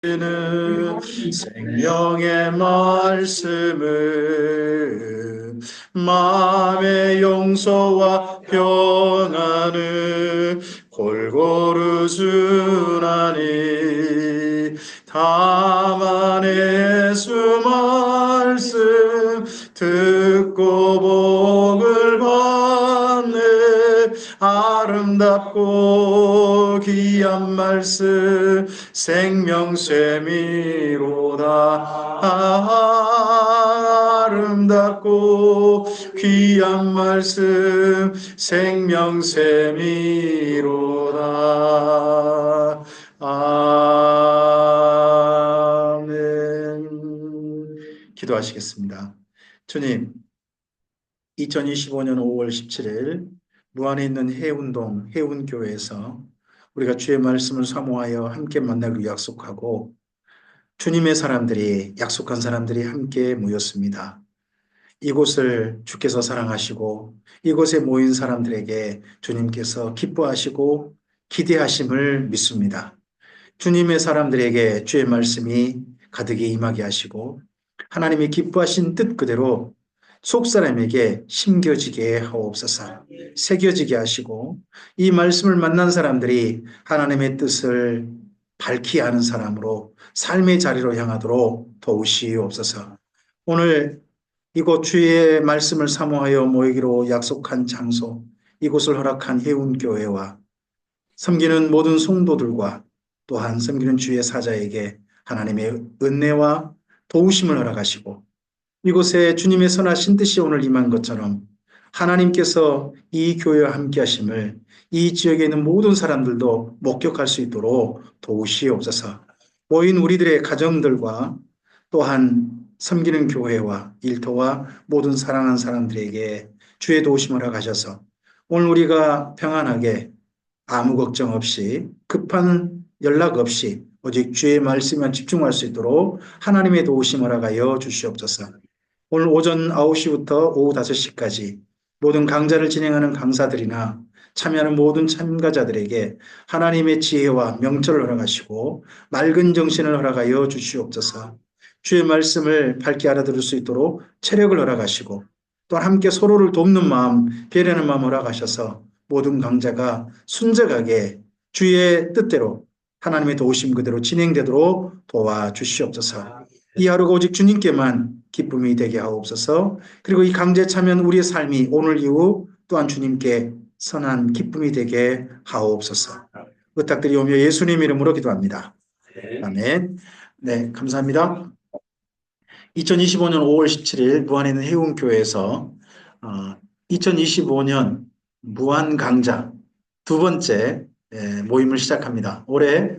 는 생명의 말씀을 마음의 용서와 평안을 골고루 주나니 다만 예수 말씀 듣고 복을 받네. 아름답고 귀한 말씀 생명샘이로다. 아름답고 귀한 말씀 생명샘이로다. 아멘. 기도하시겠습니다. 주님, 2025년 5월 17일 무안에 있는 해운동 해운교회에서 우리가 주의 말씀을 사모하여 함께 만나기로 약속하고 주님의 사람들이, 약속한 사람들이 함께 모였습니다. 이곳을 주께서 사랑하시고 이곳에 모인 사람들에게 주님께서 기뻐하시고 기대하심을 믿습니다. 주님의 사람들에게 주의 말씀이 가득히 임하게 하시고 하나님이 기뻐하신 뜻 그대로 속사람에게 심겨지게 하옵소서. 새겨지게 하시고 이 말씀을 만난 사람들이 하나님의 뜻을 밝히 아는 사람으로 삶의 자리로 향하도록 도우시옵소서. 오늘 이곳 주의 말씀을 사모하여 모이기로 약속한 장소, 이곳을 허락한 해운교회와 섬기는 모든 성도들과 또한 섬기는 주의 사자에게 하나님의 은혜와 도우심을 허락하시고 이곳에 주님의 선하신 뜻이 오늘 임한 것처럼 하나님께서 이 교회와 함께 하심을 이 지역에 있는 모든 사람들도 목격할 수 있도록 도우시옵소서. 모인 우리들의 가정들과 또한 섬기는 교회와 일터와 모든 사랑하는 사람들에게 주의 도우심을 허락하셔서 오늘 우리가 평안하게 아무 걱정 없이 급한 연락 없이 오직 주의 말씀에만 집중할 수 있도록 하나님의 도우심을 허락하여 주시옵소서. 오늘 오전 9시부터 오후 5시까지 모든 강좌를 진행하는 강사들이나 참여하는 모든 참가자들에게 하나님의 지혜와 명철을 허락하시고 맑은 정신을 허락하여 주시옵소서. 주의 말씀을 밝게 알아들을 수 있도록 체력을 허락하시고 또한 함께 서로를 돕는 마음, 배려하는 마음 허락하셔서 모든 강좌가 순적하게 주의 뜻대로 하나님의 도우심 그대로 진행되도록 도와주시옵소서. 이 하루가 오직 주님께만 기쁨이 되게 하옵소서. 그리고 이 강제에 참여한 우리의 삶이 오늘 이후 또한 주님께 선한 기쁨이 되게 하옵소서. 부탁드리오며 예수님 이름으로 기도합니다. 아멘. 네, 감사합니다. 2025년 5월 17일 무안에 있는 해운교회에서 2025년 무안 강좌 두 번째 모임을 시작합니다. 올해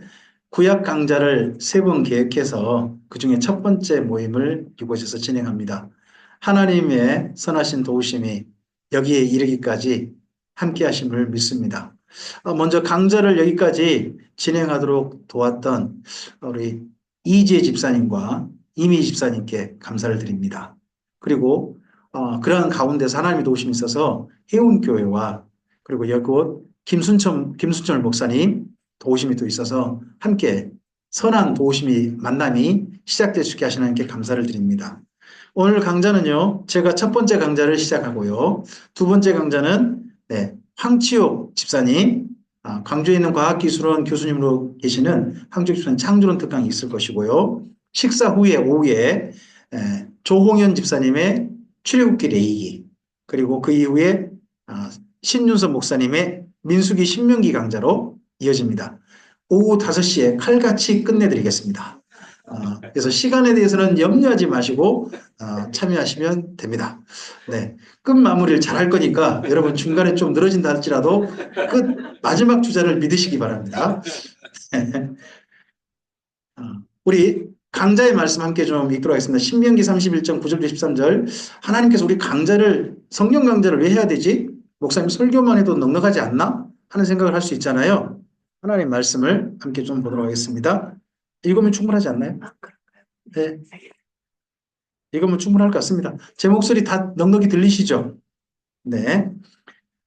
구약 강좌를 3번 계획해서 그중에 첫 번째 모임을 이곳에서 진행합니다. 하나님의 선하신 도우심이 여기에 이르기까지 함께 하심을 믿습니다. 먼저 강좌를 여기까지 진행하도록 도왔던 우리 이지혜 집사님과 이미 집사님께 감사를 드립니다. 그리고 그러한 가운데서 하나님의 도우심이 있어서 해운교회와 그리고 여곳 김순철 목사님 도우심이 또 있어서 함께 선한 도우심이 만남이 시작될 수 있게 하시는 하나님께 감사를 드립니다. 오늘 강좌는요, 제가 첫 번째 강좌를 시작하고요, 두 번째 강좌는 황치옥 집사님, 광주에 있는 과학기술원 교수님으로 계시는 황치옥 집사님 창조론 특강이 있을 것이고요, 식사 후에 오후에 조홍현 집사님의 출애굽기 레이기, 그리고 그 이후에 신윤선 목사님의 민수기 신명기 강좌로 이어집니다. 오후 5시에 칼같이 끝내드리겠습니다. 그래서 시간에 대해서는 염려하지 마시고 참여하시면 됩니다. 네, 끝 마무리를 잘 할 거니까 여러분 중간에 좀 늘어진다 할지라도 끝 마지막 주자를 믿으시기 바랍니다. 우리 강자의 말씀 함께 좀 읽도록 하겠습니다. 신명기 31장 9절부터 13절. 하나님께서 우리 강자를, 성경 강자를 왜 해야 되지? 목사님 설교만 해도 넉넉하지 않나? 하는 생각을 할 수 있잖아요. 하나님 말씀을 함께 좀 보도록 하겠습니다. 읽으면 충분하지 않나요? 네. 읽으면 충분할 것 같습니다. 제 목소리 다 넉넉히 들리시죠? 네.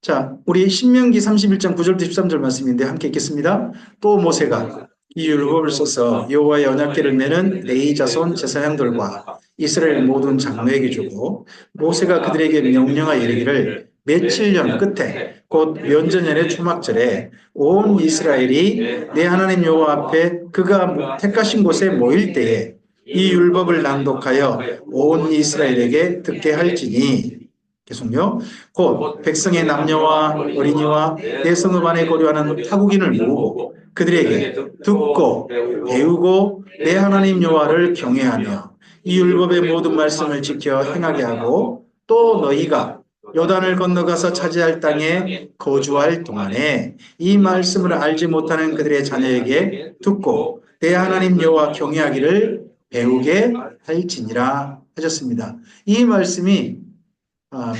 자, 우리 신명기 31장 9절부터 13절 말씀인데 함께 읽겠습니다. 또 모세가 이 율법을 써서 여호와의 언약궤를 메는 레위 자손 제사장들과 이스라엘 모든 장로에게 주고 모세가 그들에게 명령하여 이르기를 며칠 년 끝에 곧 면전년의 초막절에 온 이스라엘이 내 하나님 여호와 앞에 그가 택하신 곳에 모일 때에 이 율법을 낭독하여 온 이스라엘에게 듣게 할지니 계속요. 곧 백성의 남녀와 어린이와 내 성읍 안에 거류하는 타국인을 모으고 그들에게 듣고 배우고 내 하나님 여호와를 경외하며 이 율법의 모든 말씀을 지켜 행하게 하고 또 너희가 요단을 건너가서 차지할 땅에 거주할 동안에 이 말씀을 알지 못하는 그들의 자녀에게 듣고 내 하나님 여호와 경외하기를 배우게 할지니라 하셨습니다. 이 말씀이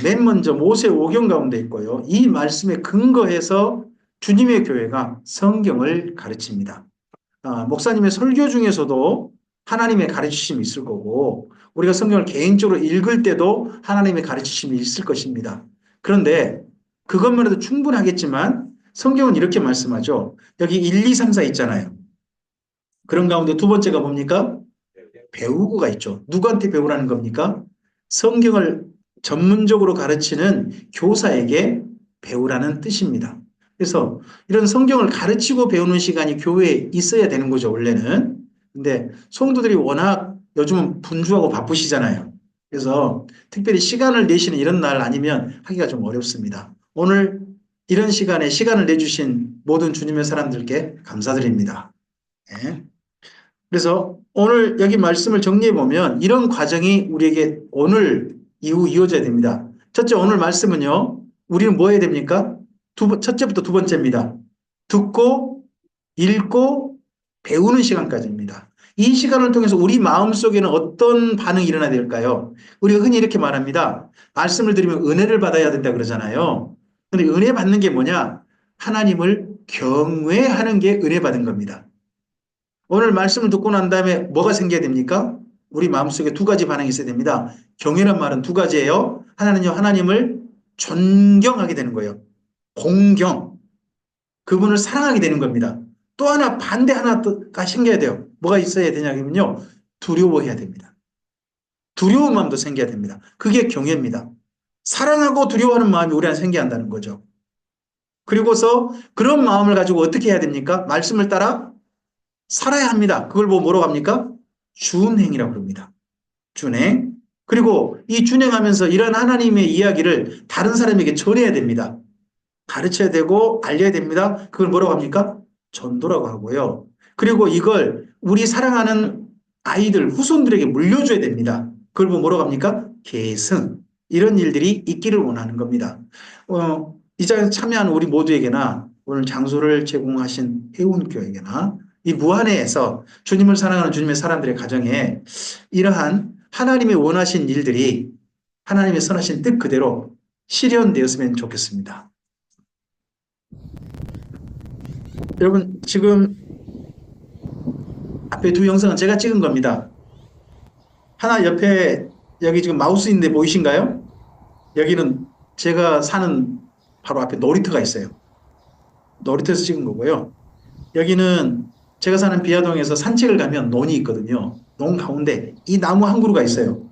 맨 먼저 모세 오경 가운데 있고요. 이 말씀에 근거해서 주님의 교회가 성경을 가르칩니다. 목사님의 설교 중에서도 하나님의 가르치심이 있을 거고 우리가 성경을 개인적으로 읽을 때도 하나님의 가르치심이 있을 것입니다. 그런데 그것만 해도 충분하겠지만 성경은 이렇게 말씀하죠. 여기 1, 2, 3, 4 있잖아요. 그런 가운데 두 번째가 뭡니까? 배우고가 있죠. 누구한테 배우라는 겁니까? 성경을 전문적으로 가르치는 교사에게 배우라는 뜻입니다. 그래서 이런 성경을 가르치고 배우는 시간이 교회에 있어야 되는 거죠, 원래는. 근데 성도들이 워낙 요즘은 분주하고 바쁘시잖아요. 그래서 특별히 시간을 내시는 이런 날 아니면 하기가 좀 어렵습니다. 오늘 이런 시간에 시간을 내주신 모든 주님의 사람들께 감사드립니다. 네. 그래서 오늘 여기 말씀을 정리해 보면 이런 과정이 우리에게 오늘 이후 이어져야 됩니다. 첫째, 오늘 말씀은요, 우리는 뭐 해야 됩니까? 첫째부터 두 번째입니다. 듣고, 읽고, 배우는 시간까지입니다. 이 시간을 통해서 우리 마음속에는 어떤 반응이 일어나야 될까요? 우리가 흔히 이렇게 말합니다. 말씀을 들으면 은혜를 받아야 된다 그러잖아요. 근데 은혜 받는 게 뭐냐? 하나님을 경외하는 게 은혜 받은 겁니다. 오늘 말씀을 듣고 난 다음에 뭐가 생겨야 됩니까? 우리 마음속에 두 가지 반응이 있어야 됩니다. 경외란 말은 두 가지예요. 하나는요, 하나님을 존경하게 되는 거예요. 공경. 그분을 사랑하게 되는 겁니다. 또 하나 반대 하나가 생겨야 돼요. 뭐가 있어야 되냐면요. 두려워해야 됩니다. 두려운 마음도 생겨야 됩니다. 그게 경외입니다. 사랑하고 두려워하는 마음이 우리 안에 생겨야 한다는 거죠. 그리고서 그런 마음을 가지고 어떻게 해야 됩니까? 말씀을 따라 살아야 합니다. 그걸 뭐라고 합니까? 준행이라고 그럽니다. 준행. 그리고 이 준행하면서 이런 하나님의 이야기를 다른 사람에게 전해야 됩니다. 가르쳐야 되고 알려야 됩니다. 그걸 뭐라고 합니까? 전도라고 하고요. 그리고 이걸 우리 사랑하는 아이들, 후손들에게 물려줘야 됩니다. 그걸 뭐라고 합니까? 계승. 이런 일들이 있기를 원하는 겁니다. 이 자리에 참여한 우리 모두에게나 오늘 장소를 제공하신 해운교회에게나 이 무한회에서 주님을 사랑하는 주님의 사람들의 가정에 이러한 하나님의 원하신 일들이 하나님의 선하신 뜻 그대로 실현되었으면 좋겠습니다. 여러분 지금 앞에 두 영상은 제가 찍은 겁니다. 하나 옆에 여기 지금 마우스 있는데 보이신가요? 여기는 제가 사는 바로 앞에 놀이터가 있어요. 놀이터에서 찍은 거고요. 여기는 제가 사는 비아동에서 산책을 가면 논이 있거든요. 논 가운데 이 나무 한 그루가 있어요.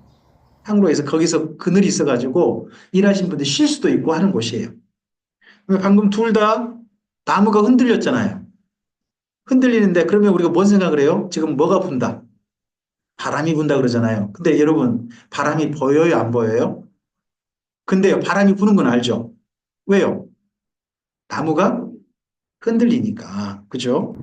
한 그루에서 거기서 그늘이 있어가지고 일하신 분들 쉴 수도 있고 하는 곳이에요. 방금 둘 다 나무가 흔들렸잖아요. 흔들리는데 그러면 우리가 뭔 생각을 해요? 지금 뭐가 분다? 바람이 분다 그러잖아요. 근데 여러분 바람이 보여요? 안 보여요? 근데요 바람이 부는 건 알죠? 왜요? 나무가 흔들리니까. 그죠?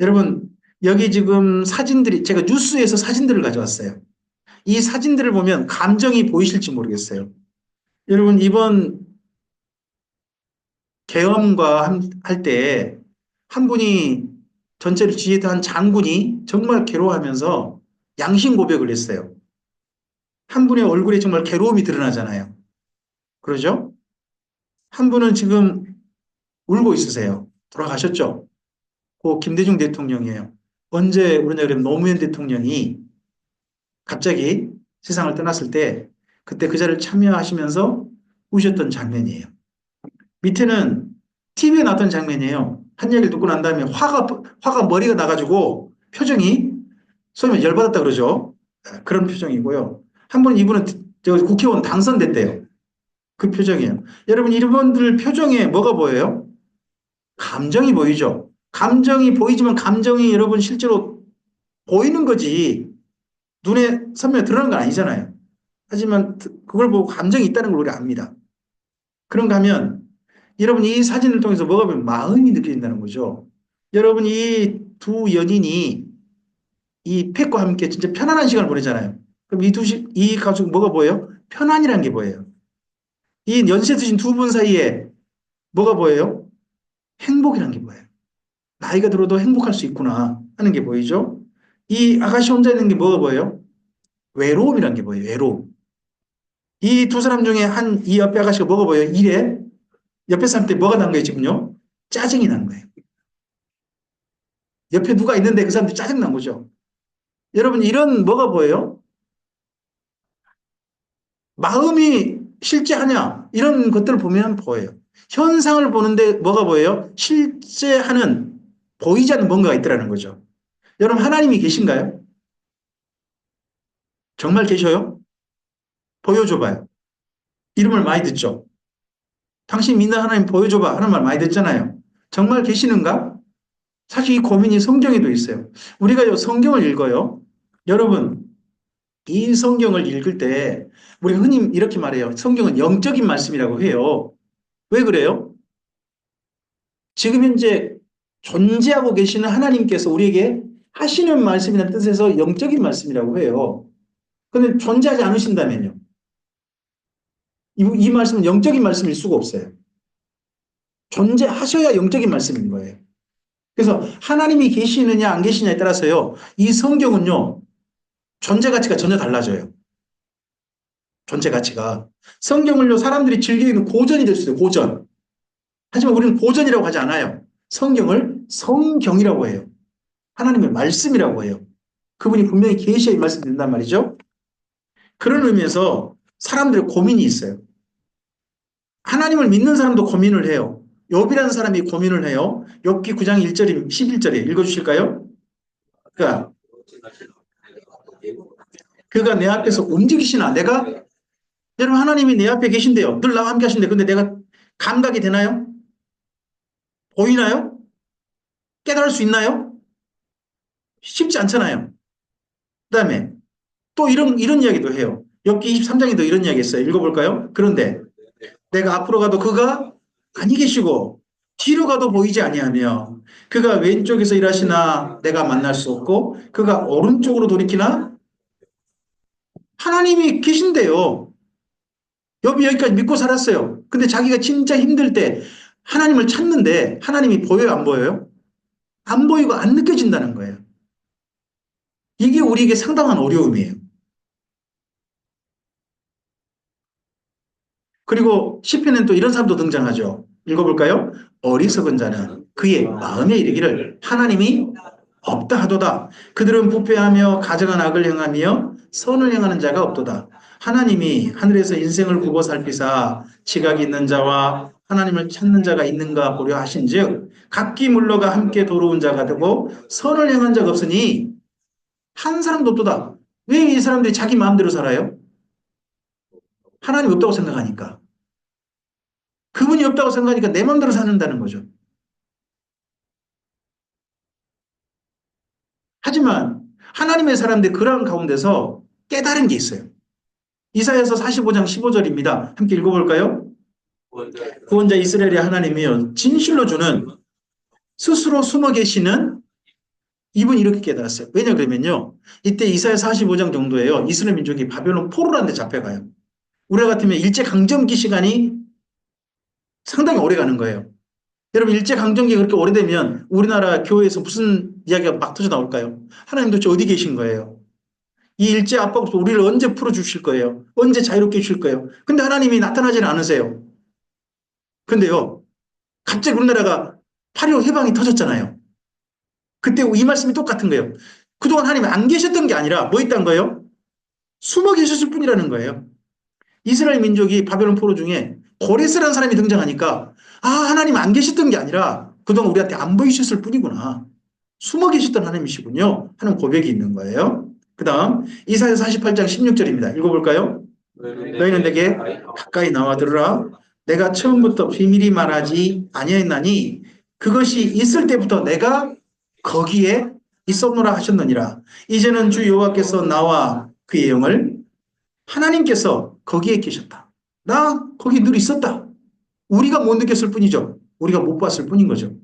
여러분 여기 지금 사진들이 제가 뉴스에서 사진들을 가져왔어요. 이 사진들을 보면 감정이 보이실지 모르겠어요. 여러분 이번 계엄과 할 때 한 분이 전체를 지휘했던 장군이 정말 괴로워하면서 양심 고백을 했어요. 한 분의 얼굴에 정말 괴로움이 드러나잖아요. 그러죠? 한 분은 지금 울고 있으세요. 돌아가셨죠? 그 김대중 대통령이에요. 언제 우리나라 그러면 노무현 대통령이 갑자기 세상을 떠났을 때 그때 그 자리를 참여하시면서 우셨던 장면이에요. 밑에는 TV에 나왔던 장면이에요. 한 얘기를 듣고 난 다음에 화가 머리가 나가지고 표정이 소위 말해 열받았다 그러죠. 그런 표정이고요. 한 번 이분은 저 국회의원 당선됐대요. 그 표정이에요. 여러분, 이분들 표정에 뭐가 보여요? 감정이 보이죠. 감정이 보이지만 감정이 여러분 실제로 보이는 거지 눈에 선명히 드러나는 건 아니잖아요. 하지만 그걸 보고 감정이 있다는 걸 우리가 압니다. 그런가 하면 여러분 이 사진을 통해서 뭐가 보면 마음이 느껴진다는 거죠. 여러분 이 두 연인이 이 펫과 함께 진짜 편안한 시간을 보내잖아요. 그럼 이 가족 뭐가 보여요? 편안이라는 게 보여요. 이 연세 드신 두 분 사이에 뭐가 보여요? 행복이라는 게 보여요. 나이가 들어도 행복할 수 있구나 하는 게 보이죠? 이 아가씨 혼자 있는 게 뭐가 보여요? 외로움이라는 게 보여요. 외로움. 이 두 사람 중에 이 옆에 아가씨가 뭐가 보여요? 이래 옆에 사람한테 뭐가 난 거예요, 지금요? 짜증이 난 거예요. 옆에 누가 있는데 그 사람들이 짜증 난 거죠. 여러분, 이런 뭐가 보여요? 마음이 실제하냐? 이런 것들을 보면 보여요. 현상을 보는데 뭐가 보여요? 실제하는, 보이지 않는 뭔가가 있더라는 거죠. 여러분, 하나님이 계신가요? 정말 계셔요? 보여줘봐요. 이름을 많이 듣죠? 당신 믿는 하나님 보여줘봐 하는 말 많이 듣잖아요. 정말 계시는가? 사실 이 고민이 성경에도 있어요. 우리가 성경을 읽어요. 여러분, 이 성경을 읽을 때 우리 흔히 이렇게 말해요. 성경은 영적인 말씀이라고 해요. 왜 그래요? 지금 현재 존재하고 계시는 하나님께서 우리에게 하시는 말씀이라는 뜻에서 영적인 말씀이라고 해요. 그런데 존재하지 않으신다면요. 이 말씀은 영적인 말씀일 수가 없어요. 존재하셔야 영적인 말씀인 거예요. 그래서 하나님이 계시느냐 안 계시냐에 따라서요. 이 성경은요. 존재 가치가 전혀 달라져요. 존재 가치가. 성경을요. 사람들이 즐겨 읽는 고전이 될 수 있어요. 고전. 하지만 우리는 고전이라고 하지 않아요. 성경을 성경이라고 해요. 하나님의 말씀이라고 해요. 그분이 분명히 계시의 말씀드린단 말이죠. 그런 의미에서 사람들의 고민이 있어요. 하나님을 믿는 사람도 고민을 해요. 욥이라는 사람이 고민을 해요. 욥기 9장 1절, 11절에 읽어주실까요? 그러니까 그가 내 앞에서 움직이시나 여러분 하나님이 내 앞에 계신데요. 늘 나와 함께 하신데 근데 내가 감각이 되나요? 보이나요? 깨달을 수 있나요? 쉽지 않잖아요. 그 다음에 또 이런 이야기도 해요. 욥기 23장에도 이런 이야기 했어요. 읽어볼까요? 그런데 내가 앞으로 가도 그가 아니 계시고 뒤로 가도 보이지 아니하며 그가 왼쪽에서 일하시나 내가 만날 수 없고 그가 오른쪽으로 돌이키나 하나님이 계신데요. 욥이 여기까지 믿고 살았어요. 근데 자기가 진짜 힘들 때 하나님을 찾는데 하나님이 보여요, 안 보여요? 안 보이고 안 느껴진다는 거예요. 이게 우리에게 상당한 어려움이에요. 그리고 시편에는 또 이런 사람도 등장하죠. 읽어볼까요? 어리석은 자는 그의 마음에 이르기를 하나님이 없다 하도다. 그들은 부패하며 가증한 악을 행하며 선을 행하는 자가 없도다. 하나님이 하늘에서 인생을 굽어 살피사 지각이 있는 자와 하나님을 찾는 자가 있는가 보려 하신즉 각기 물러가 함께 도로운 자가 되고 선을 행한 자가 없으니 한 사람도 없도다. 왜 이 사람들이 자기 마음대로 살아요? 하나님 없다고 생각하니까. 그분이 없다고 생각하니까 내 마음대로 사는다는 거죠. 하지만 하나님의 사람들 그런 가운데서 깨달은 게 있어요. 이사야서 45장 15절입니다. 함께 읽어볼까요? 구원자 이스라엘의 하나님이여 진실로 주는 스스로 숨어 계시는 이분이 이렇게 깨달았어요. 왜냐 그러면요. 이때 이사야 45장 정도에요. 이스라엘 민족이 바벨론 포로라는 데 잡혀가요. 우리가 같으면 일제강점기 시간이 상당히 오래 가는 거예요. 여러분 일제강점기 그렇게 오래되면 우리나라 교회에서 무슨 이야기가 막 터져 나올까요? 하나님 도대체 어디 계신 거예요? 이 일제 압박으로서 우리를 언제 풀어주실 거예요? 언제 자유롭게 해주실 거예요? 근데 하나님이 나타나지는 않으세요. 근데요, 갑자기 우리나라가 8.15 해방이 터졌잖아요. 그때 이 말씀이 똑같은 거예요. 그동안 하나님이 안 계셨던 게 아니라 뭐 있다는 거예요? 숨어 계셨을 뿐이라는 거예요. 이스라엘 민족이 바벨론 포로 중에 고레스라는 사람이 등장하니까 아, 하나님 안 계셨던 게 아니라 그동안 우리한테 안 보이셨을 뿐이구나. 숨어 계셨던 하나님이시군요. 하는 고백이 있는 거예요. 그 다음 이사야 48장 16절입니다. 읽어볼까요? 너희는 내게 가까이 나와 들으라. 내가 처음부터 비밀이 말하지 아니하였나니 그것이 있을 때부터 내가 거기에 있었노라 하셨느니라. 이제는 주 여호와께서 나와 그의 영을 하나님께서 거기에 계셨다. 나 거기 늘 있었다. 우리가 못 느꼈을 뿐이죠. 우리가 못 봤을 뿐인 거죠.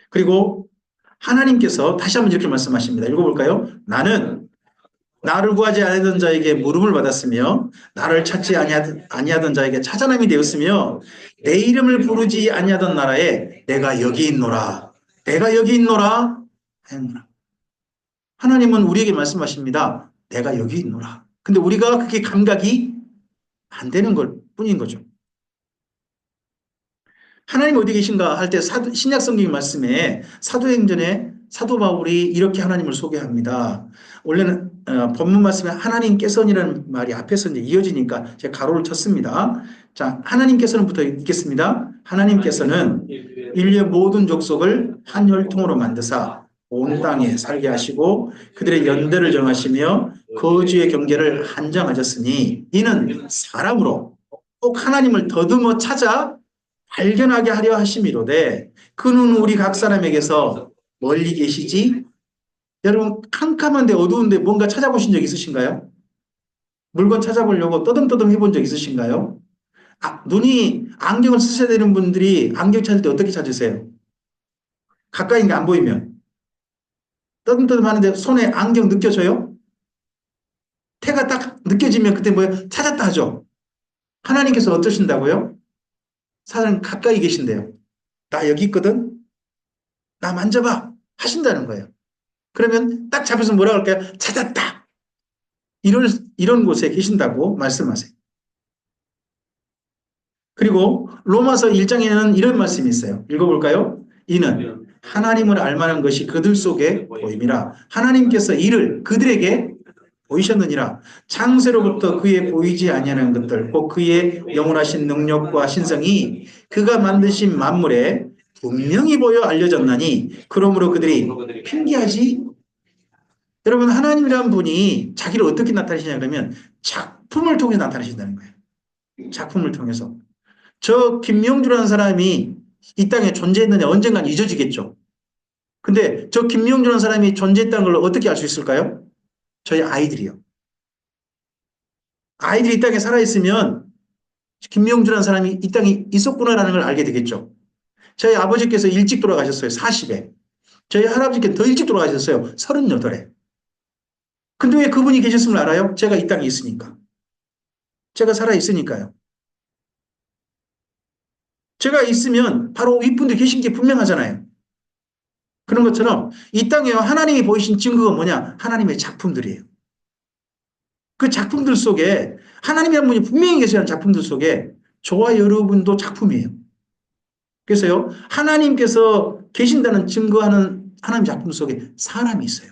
그리고 하나님께서 다시 한번 이렇게 말씀하십니다. 읽어볼까요? 나는 나를 구하지 아니하던 자에게 물음을 받았으며 나를 찾지 아니하던 자에게 찾아남이 되었으며 내 이름을 부르지 아니하던 나라에 내가 여기 있노라. 내가 여기 있노라. 하나님은 우리에게 말씀하십니다. 내가 여기 있노라. 근데 우리가 그게 감각이 안 되는 걸 뿐인 거죠. 하나님 어디 계신가 할 때 신약 성경 말씀에 사도행전에 사도 바울이 이렇게 하나님을 소개합니다. 원래는 본문 말씀에 하나님께서는이라는 말이 앞에서 이제 이어지니까 제가 가로를 쳤습니다. 자, 하나님께서는부터 읽겠습니다. 하나님께서는 인류의 모든 족속을 한 혈통으로 만드사 온 땅에 살게 하시고 그들의 연대를 정하시며 거주의 경계를 한정하셨으니 이는 사람으로 꼭 하나님을 더듬어 찾아 발견하게 하려 하심이로되 그는 우리 각 사람에게서 멀리 계시지. 여러분 캄캄한데 어두운데 뭔가 찾아보신 적 있으신가요? 물건 찾아보려고 떠듬떠듬 해본 적 있으신가요? 눈이 안경을 쓰셔야 되는 분들이 안경 찾을 때 어떻게 찾으세요? 가까이 있는 게 안 보이면 떠듬떠듬 하는데 손에 안경 느껴져요? 태가 딱 느껴지면 그때 뭐예요? 찾았다 하죠. 하나님께서 어떠신다고요? 사람 가까이 계신대요. 나 여기 있거든? 나 만져봐. 하신다는 거예요. 그러면 딱 잡혀서 뭐라고 할까요? 찾았다. 이런 곳에 계신다고 말씀하세요. 그리고 로마서 1장에는 이런 말씀이 있어요. 읽어볼까요? 이는 하나님을 알만한 것이 그들 속에 보임이라. 하나님께서 이를 그들에게 보이셨느니라. 창세로부터 그의 보이지 아니하는 것들 곧 그의 영원하신 능력과 신성이 그가 만드신 만물에 분명히 보여 알려졌나니 그러므로 그들이 핑계하지. 여러분 하나님이라는 분이 자기를 어떻게 나타내시냐 그러면 작품을 통해 나타내신다는 거예요. 작품을 통해서. 저 김명주라는 사람이 이 땅에 존재했느냐 언젠간 잊어지겠죠. 근데 저 김명주라는 사람이 존재했다는 걸 어떻게 알 수 있을까요? 저희 아이들이요. 아이들이 이 땅에 살아있으면 김명주라는 사람이 이 땅에 있었구나라는 걸 알게 되겠죠. 저희 아버지께서 일찍 돌아가셨어요. 40에. 저희 할아버지께서 더 일찍 돌아가셨어요. 38에. 근데 왜 그분이 계셨음을 알아요? 제가 이 땅에 있으니까. 제가 살아있으니까요. 제가 있으면 바로 이분들이 계신 게 분명하잖아요. 그런 것처럼 이 땅에 하나님이 보이신 증거가 뭐냐? 하나님의 작품들이에요. 그 작품들 속에 하나님이라는 분이 분명히 계시는 작품들 속에 저와 여러분도 작품이에요. 그래서요, 하나님께서 계신다는 증거하는 하나님 작품 속에 사람이 있어요.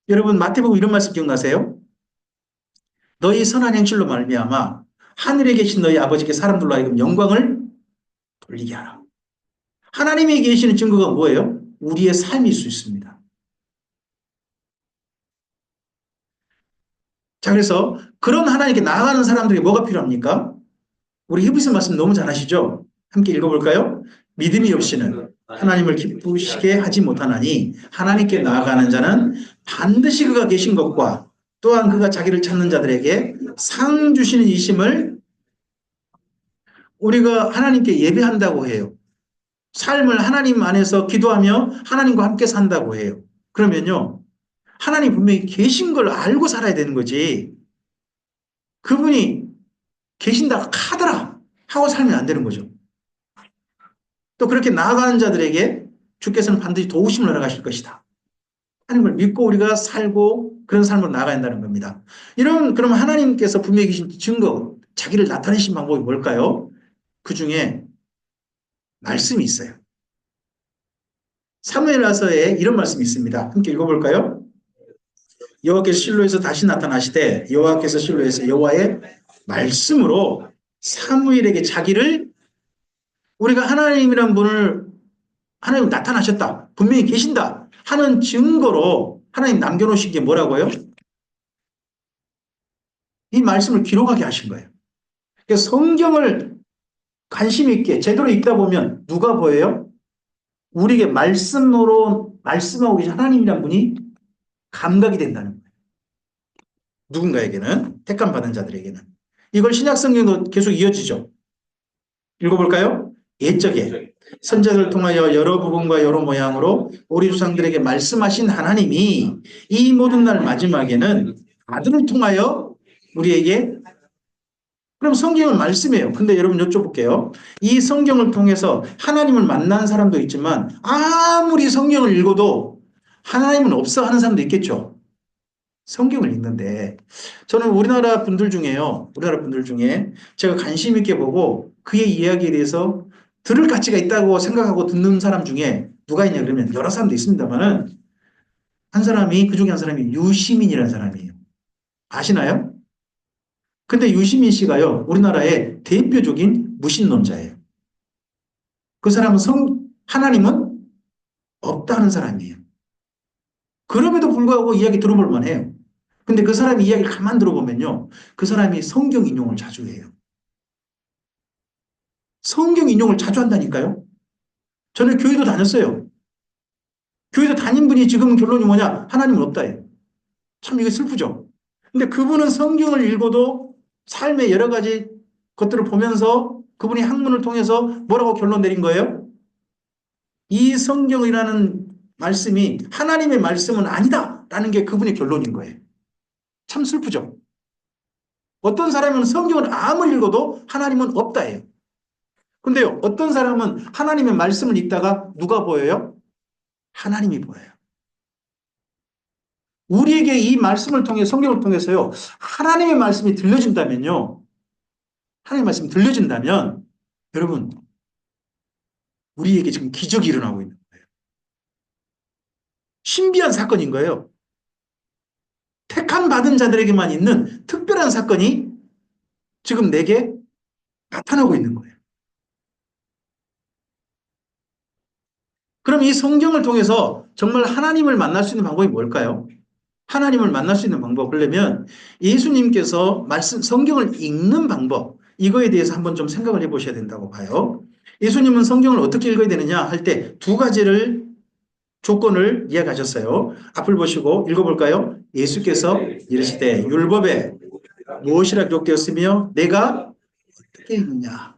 여러분 마태복음 이런 말씀 기억나세요? 너희 선한 행실로 말미암아 하늘에 계신 너희 아버지께 사람들로 하여금 영광을 돌리게 하라. 하나님이 계시는 증거가 뭐예요? 우리의 삶일 수 있습니다. 자, 그래서 그런 하나님께 나아가는 사람들에게 뭐가 필요합니까? 우리 히브리서 말씀 너무 잘 아시죠? 함께 읽어볼까요? 믿음이 없이는 하나님을 기쁘시게 하지 못하나니 하나님께 나아가는 자는 반드시 그가 계신 것과 또한 그가 자기를 찾는 자들에게 상 주시는 이심을 우리가 하나님께 예배한다고 해요. 삶을 하나님 안에서 기도하며 하나님과 함께 산다고 해요. 그러면요. 하나님 분명히 계신 걸 알고 살아야 되는 거지. 그분이 계신다 하더라 하고 살면 안 되는 거죠. 또 그렇게 나아가는 자들에게 주께서는 반드시 도우심을 허락하실 것이다 하는 걸 믿고 우리가 살고 그런 삶으로 나아가야 한다는 겁니다. 그럼 하나님께서 분명히 계신 증거, 자기를 나타내신 방법이 뭘까요? 그 중에 말씀이 있어요. 사무엘하서에 이런 말씀이 있습니다. 함께 읽어볼까요? 여호와께서 실로에서 다시 나타나시되 여호와께서 실로에서 여호와의 말씀으로 사무엘에게 자기를 우리가 하나님이란 분을 하나님 나타나셨다. 분명히 계신다. 하는 증거로 하나님 남겨놓으신 게 뭐라고요? 이 말씀을 기록하게 하신 거예요. 그래서 성경을 관심 있게 제대로 읽다 보면 누가 보여요? 우리에게 말씀으로 말씀하고 계신 하나님이란 분이 감각이 된다는 거예요. 누군가에게는, 택함 받은 자들에게는. 이걸 신약 성경도 계속 이어지죠. 읽어볼까요? 옛적에 선자들을 통하여 여러 부분과 여러 모양으로 우리 조상들에게 말씀하신 하나님이 이 모든 날 마지막에는 아들을 통하여 우리에게, 그럼 성경은 말씀이에요. 근데 여러분 여쭤볼게요. 이 성경을 통해서 하나님을 만난 사람도 있지만 아무리 성경을 읽어도 하나님은 없어 하는 사람도 있겠죠. 성경을 읽는데 저는 우리나라 분들 중에요. 우리나라 분들 중에 제가 관심 있게 보고 그의 이야기에 대해서 들을 가치가 있다고 생각하고 듣는 사람 중에 누가 있냐 그러면 여러 사람도 있습니다만은 한 사람이, 그 중에 한 사람이 유시민이라는 사람이에요. 아시나요? 근데 유시민 씨가요, 우리나라의 대표적인 무신론자예요. 그 사람은 하나님은 없다 하는 사람이에요. 그럼에도 불구하고 이야기 들어볼 만해요. 근데 그 사람이 이야기를 가만 들어보면요, 그 사람이 성경 인용을 자주 해요. 성경 인용을 자주 한다니까요. 저는 교회도 다녔어요. 교회도 다닌 분이 지금 결론이 뭐냐? 하나님은 없다예요. 참 이게 슬프죠. 근데 그분은 성경을 읽어도 삶의 여러 가지 것들을 보면서 그분이 학문을 통해서 뭐라고 결론 내린 거예요? 이 성경이라는 말씀이 하나님의 말씀은 아니다라는 게 그분의 결론인 거예요. 참 슬프죠. 어떤 사람은 성경을 아무리 읽어도 하나님은 없다예요. 근데요, 어떤 사람은 하나님의 말씀을 읽다가 누가 보여요? 하나님이 보여요. 우리에게 이 말씀을 통해, 성경을 통해서요, 하나님의 말씀이 들려진다면요, 하나님의 말씀이 들려진다면, 여러분, 우리에게 지금 기적이 일어나고 있는 거예요. 신비한 사건인 거예요. 택함 받은 자들에게만 있는 특별한 사건이 지금 내게 나타나고 있는 거예요. 그럼 이 성경을 통해서 정말 하나님을 만날 수 있는 방법이 뭘까요? 하나님을 만날 수 있는 방법, 그러려면 예수님께서 말씀, 성경을 읽는 방법, 이거에 대해서 한번 좀 생각을 해보셔야 된다고 봐요. 예수님은 성경을 어떻게 읽어야 되느냐 할 때 두 가지를 조건을 이야기하셨어요. 앞을 보시고 읽어볼까요? 예수께서 이르시되 율법에 무엇이라 기록되었으며 내가 어떻게 읽느냐.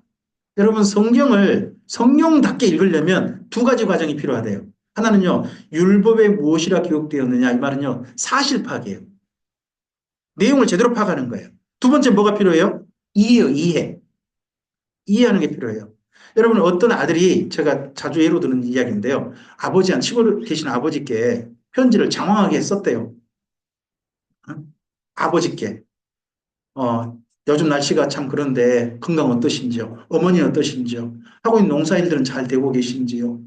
여러분 성경을 성경답게 읽으려면 두 가지 과정이 필요하대요. 하나는요, 율법에 무엇이라 기록되었느냐 이 말은요, 사실 파악이에요. 내용을 제대로 파악하는 거예요. 두 번째 뭐가 필요해요? 이해요, 이해. 이해하는 게 필요해요. 여러분 어떤 아들이, 제가 자주 예로 드는 이야기인데요, 아버지한 시골에 계신 아버지께 편지를 장황하게 썼대요. 아버지께 요즘 날씨가 참 그런데 건강 어떠신지요? 어머니는 어떠신지요? 하고 있는 농사일들은 잘 되고 계신지요?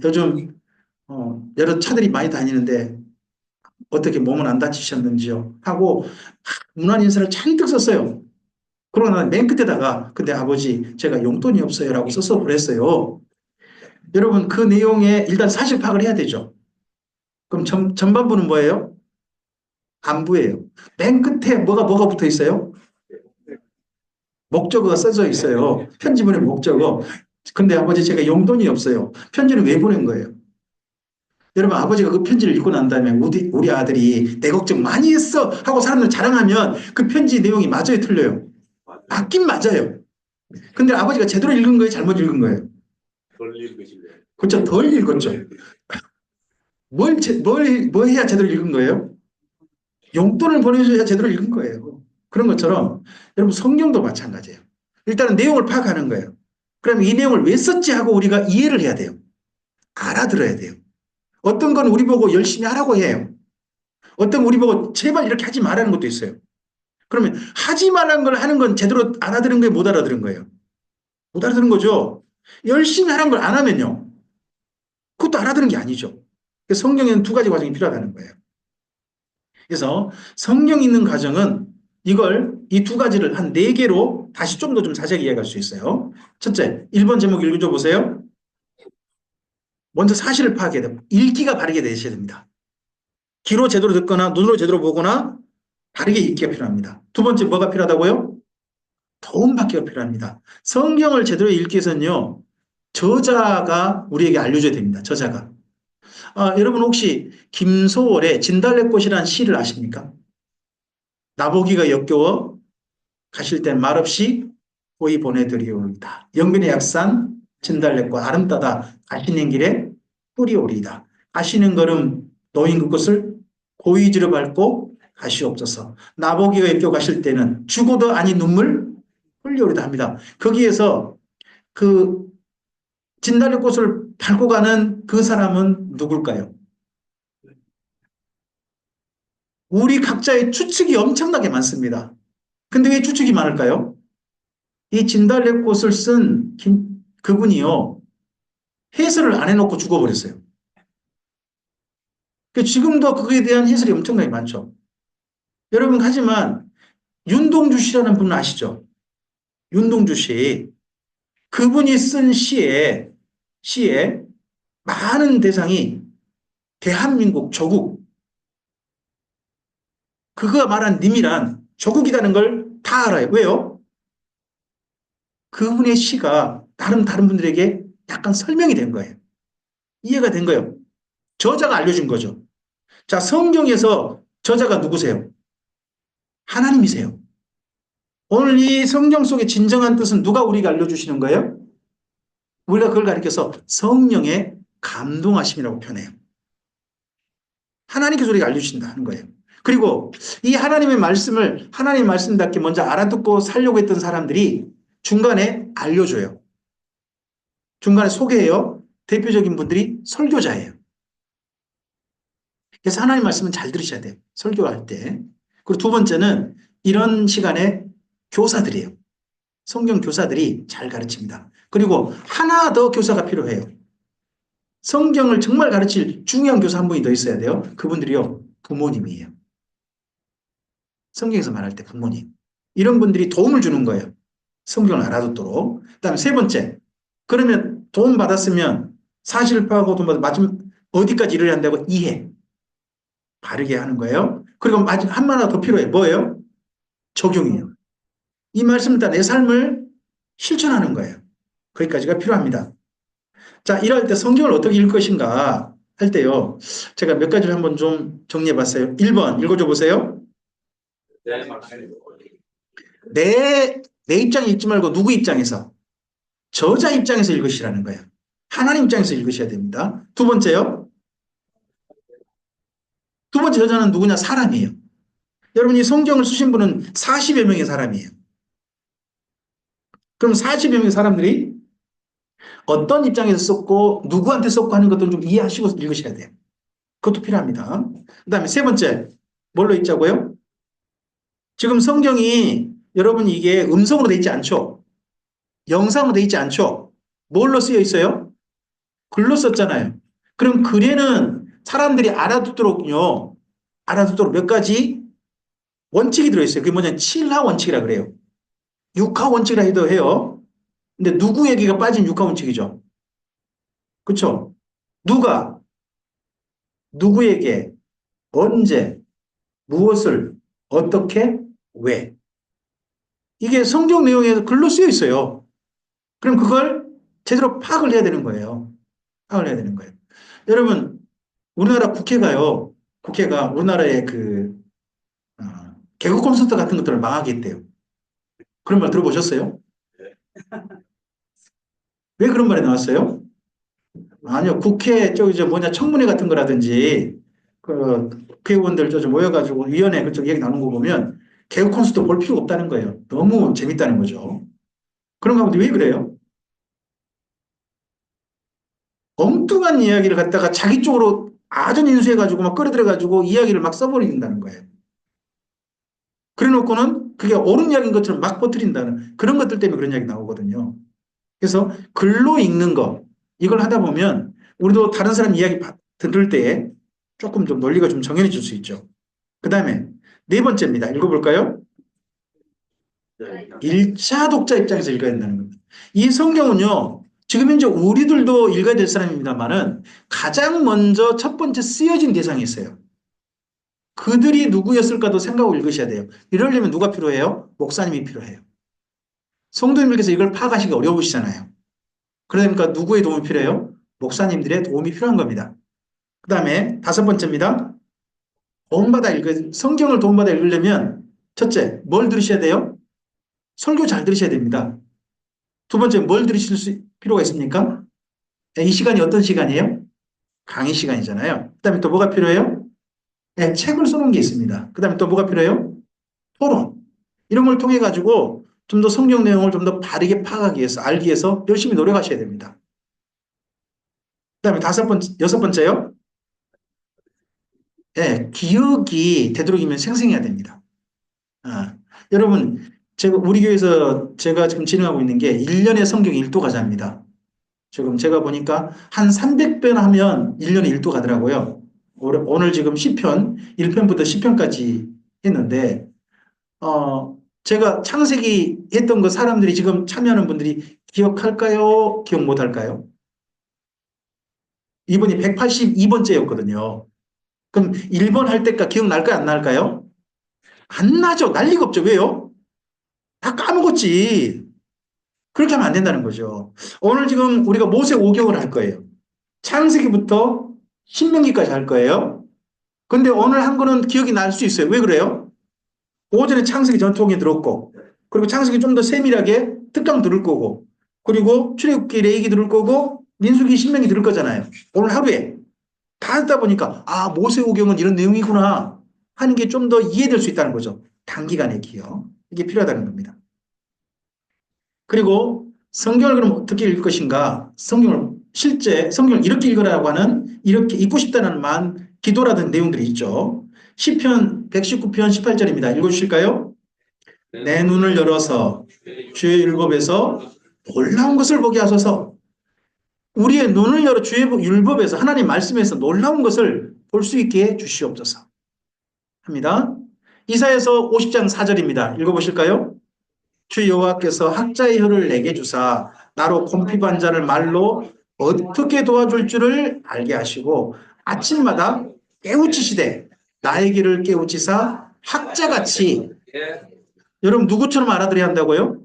요즘 여러 차들이 많이 다니는데 어떻게 몸은 안 다치셨는지요? 하고 문안 인사를 잔뜩 썼어요. 그러고 나면 맨 끝에다가 근데 아버지 제가 용돈이 없어요 라고 써서 그랬어요. 여러분 그 내용에 일단 사실 파악을 해야 되죠. 그럼 전반부는 뭐예요? 안부예요. 맨 끝에 뭐가 붙어 있어요? 목적어가 써져 있어요. 편지 보낸 목적어. 근데 아버지 제가 용돈이 없어요. 편지를 왜 보낸 거예요? 여러분 아버지가 그 편지를 읽고 난 다음에 우리 아들이 내 걱정 많이 했어 하고 사람들 자랑하면 그 편지 내용이 맞아요, 틀려요? 맞긴 맞아요. 근데 아버지가 제대로 읽은 거예요, 잘못 읽은 거예요? 덜 읽으신 거예요. 그렇죠, 덜 읽었죠. 뭘 해야 제대로 읽은 거예요? 용돈을 보내줘야 제대로 읽은 거예요. 그런 것처럼 여러분 성경도 마찬가지예요. 일단은 내용을 파악하는 거예요. 그럼 이 내용을 왜 썼지 하고 우리가 이해를 해야 돼요. 알아들어야 돼요. 어떤 건 우리 보고 열심히 하라고 해요. 어떤 건 우리 보고 제발 이렇게 하지 말라는 것도 있어요. 그러면 하지 말라는 걸 하는 건 제대로 알아들은 거예요, 못 알아들은 거예요? 못 알아들은 거죠. 열심히 하라는 걸 안 하면요, 그것도 알아들은 게 아니죠. 성경에는 두 가지 과정이 필요하다는 거예요. 그래서 성경 읽는 과정은 이 두 가지를 한 네 개로 다시 좀 더 좀 자세하게 이해할 수 있어요. 첫째, 1번 제목 읽어줘 보세요. 먼저 사실을 파악해야 돼요. 읽기가 바르게 되셔야 됩니다. 귀로 제대로 듣거나 눈으로 제대로 보거나 바르게 읽기가 필요합니다. 두 번째 뭐가 필요하다고요? 도움받기가 필요합니다. 성경을 제대로 읽기 위해서는요. 저자가 우리에게 알려줘야 됩니다. 저자가. 여러분 혹시 김소월의 진달래꽃이라는 시를 아십니까? 나보기가 역겨워 가실 땐 말없이 호의 보내드리오리이다. 영변의 약산 진달래꽃 아름다다 가시는 길에 뿌리오리이다. 가시는 걸음 노인 그 것을 고의지로 밟고 가시옵소서. 나보기가 역겨워 가실 때는 죽어도 아니 눈물 흘리오리다 합니다. 거기에서 그 진달래꽃을 밟고 가는 그 사람은 누굴까요? 우리 각자의 추측이 엄청나게 많습니다. 근데 왜 추측이 많을까요? 이 진달래꽃을 쓴 그분이요. 해설을 안 해놓고 죽어버렸어요. 지금도 그거에 대한 해설이 엄청나게 많죠. 여러분, 하지만 윤동주 씨라는 분은 아시죠? 윤동주 씨. 그분이 쓴 시에 많은 대상이 대한민국 조국, 그가 말한 님이란 조국이라는 걸 다 알아요. 왜요? 그분의 시가 다른 분들에게 약간 설명이 된 거예요. 이해가 된 거예요. 저자가 알려준 거죠. 자, 성경에서 저자가 누구세요? 하나님이세요. 오늘 이 성경 속의 진정한 뜻은 누가 우리가 알려주시는 거예요? 우리가 그걸 가리켜서 성령의 감동하심이라고 표현해요. 하나님께서 우리가 알려주신다 하는 거예요. 그리고 이 하나님의 말씀을 하나님의 말씀답게 먼저 알아듣고 살려고 했던 사람들이 중간에 알려줘요. 중간에 소개해요. 대표적인 분들이 설교자예요. 그래서 하나님 말씀은 잘 들으셔야 돼요. 설교할 때. 그리고 두 번째는 이런 시간에 교사들이에요. 성경 교사들이 잘 가르칩니다. 그리고 하나 더 교사가 필요해요. 성경을 정말 가르칠 중요한 교사 한 분이 더 있어야 돼요. 그분들이요. 부모님이에요. 성경에서 말할 때 부모님. 이런 분들이 도움을 주는 거예요. 성경을 알아듣도록. 그 다음에 세 번째. 그러면 도움 받았으면 사실 파악하고 도움 받으면 어디까지 일을 한다고? 이해. 바르게 하는 거예요. 그리고 마지막 한 하나 더 필요해. 뭐예요? 적용이에요. 이 말씀을 다 내 삶을 실천하는 거예요. 거기까지가 필요합니다. 자, 이럴 때 성경을 어떻게 읽을 것인가 할 때요. 제가 몇 가지를 한번 좀 정리해 봤어요. 1번 읽어줘 보세요. 내 입장에 읽지 말고 누구 입장에서? 저자 입장에서 읽으시라는 거예요. 하나님 입장에서 읽으셔야 됩니다. 두 번째요. 두 번째 저자는 누구냐? 사람이에요. 여러분 이 성경을 쓰신 분은 40여 명의 사람이에요. 그럼 40여 명의 사람들이 어떤 입장에서 썼고 누구한테 썼고 하는 것들을 좀 이해하시고 읽으셔야 돼요. 그것도 필요합니다. 그 다음에 세 번째 뭘로 읽자고요? 지금 성경이 여러분 이게 음성으로 돼 있지 않죠? 영상으로 돼 있지 않죠? 뭘로 쓰여 있어요? 글로 썼잖아요. 그럼 글에는 사람들이 알아듣도록 몇 가지 원칙이 들어있어요. 그게 뭐냐? 7하 원칙이라 그래요. 6하 원칙이라 해도 해요. 근데 누구 얘기가 빠진 6하 원칙이죠? 그렇죠? 누가, 누구에게, 언제, 무엇을, 어떻게, 왜. 이게 성경 내용에서 글로 쓰여 있어요. 그럼 그걸 제대로 파악을 해야 되는 거예요. 파악을 해야 되는 거예요. 여러분, 우리나라 국회가 우리나라의 어, 개국 콘서트 같은 것들을 망하게 했대요. 그런 말 들어보셨어요? 왜 그런 말이 나왔어요? 아니요, 국회, 청문회 같은 거라든지, 국회의원들 모여가지고 위원회 그쪽 얘기 나누는 거 보면 개국 콘서트 볼 필요가 없다는 거예요. 너무 재밌다는 거죠. 그런 가운데 왜 그래요? 엉뚱한 이야기를 갖다가 자기 쪽으로 아전 인수해가지고 막 끌어들여가지고 이야기를 막 써버린다는 거예요. 그래 놓고는 그게 옳은 이야기인 것처럼 막 퍼뜨린다는 그런 것들 때문에 그런 이야기 나오거든요. 그래서 글로 읽는 거, 이걸 하다 보면 우리도 다른 사람 이야기 들을 때 조금 좀 논리가 좀 정연해질 수 있죠. 그 다음에 네 번째입니다. 읽어볼까요? 1차 독자 입장에서 읽어야 된다는 겁니다. 이 성경은요, 지금 현재 우리들도 읽어야 될 사람입니다만은 가장 먼저 첫 번째 쓰여진 대상이 있어요. 그들이 누구였을까도 생각하고 읽으셔야 돼요. 이러려면 누가 필요해요? 목사님이 필요해요. 성도님들께서 이걸 파악하시기 어려우시잖아요. 그러니까 누구의 도움이 필요해요? 목사님들의 도움이 필요한 겁니다. 그 다음에 다섯 번째입니다. 성경을 도움받아 읽으려면 첫째, 뭘 들으셔야 돼요? 설교 잘 들으셔야 됩니다. 두 번째, 뭘 들으실 필요가 있습니까? 이 시간이 어떤 시간이에요? 강의 시간이잖아요. 그 다음에 또 뭐가 필요해요? 네, 책을 써놓은 게 있습니다. 그 다음에 또 뭐가 필요해요? 토론. 이런 걸 통해 가지고 좀 더 성경 내용을 좀 더 바르게 파악하기 위해서, 알기 위해서 열심히 노력하셔야 됩니다. 그 다음에 여섯 번째요. 네, 기억이 되도록이면 생생해야 됩니다. 아, 여러분, 우리 교회에서 제가 지금 진행하고 있는 게 1년에 성경 1도 가자입니다. 지금 제가 보니까 한 300편 하면 1년에 1도 가더라고요. 오늘 지금 시편 1편부터 10편까지 했는데, 제가 창세기 했던 거 사람들이 지금 참여하는 분들이 기억할까요? 기억 못할까요? 이번이 182번째였거든요. 그럼 1번 할 때까 기억날까요? 안 날까요? 안 나죠. 날 리가 없죠. 왜요? 다 까먹었지. 그렇게 하면 안 된다는 거죠. 오늘 지금 우리가 모세 오경을 할 거예요. 창세기부터 신명기까지 할 거예요. 근데 오늘 한 거는 기억이 날 수 있어요. 왜 그래요? 오전에 창세기 전통이 들었고, 그리고 창세기 좀 더 세밀하게 특강 들을 거고, 그리고 출애굽기 레위기 들을 거고, 민수기 신명기 들을 거잖아요. 오늘 하루에 다 하다 보니까 모세오경은 이런 내용이구나 하는 게 좀 더 이해될 수 있다는 거죠. 단기간의 기억. 이게 필요하다는 겁니다. 그리고 성경을 그럼 어떻게 읽을 것인가? 실제 성경을 이렇게 읽으라고 하는, 이렇게 읽고 싶다는 기도라든 내용들이 있죠. 시편 119편 18절입니다. 읽어주실까요? 내 눈을 열어서 주의 율법에서 놀라운 것을 보게 하소서. 우리의 눈을 열어 주의 율법에서, 하나님 말씀에서 놀라운 것을 볼 수 있게 해 주시옵소서 합니다. 이사야서 50장 4절입니다. 읽어보실까요? 주 여호와께서 학자의 혀를 내게 주사 나로 곰핍한 자를 말로 어떻게 도와줄 줄을 알게 하시고 아침마다 깨우치시되 나의 길을 깨우치사 학자같이. 여러분 누구처럼 알아들어야 한다고요?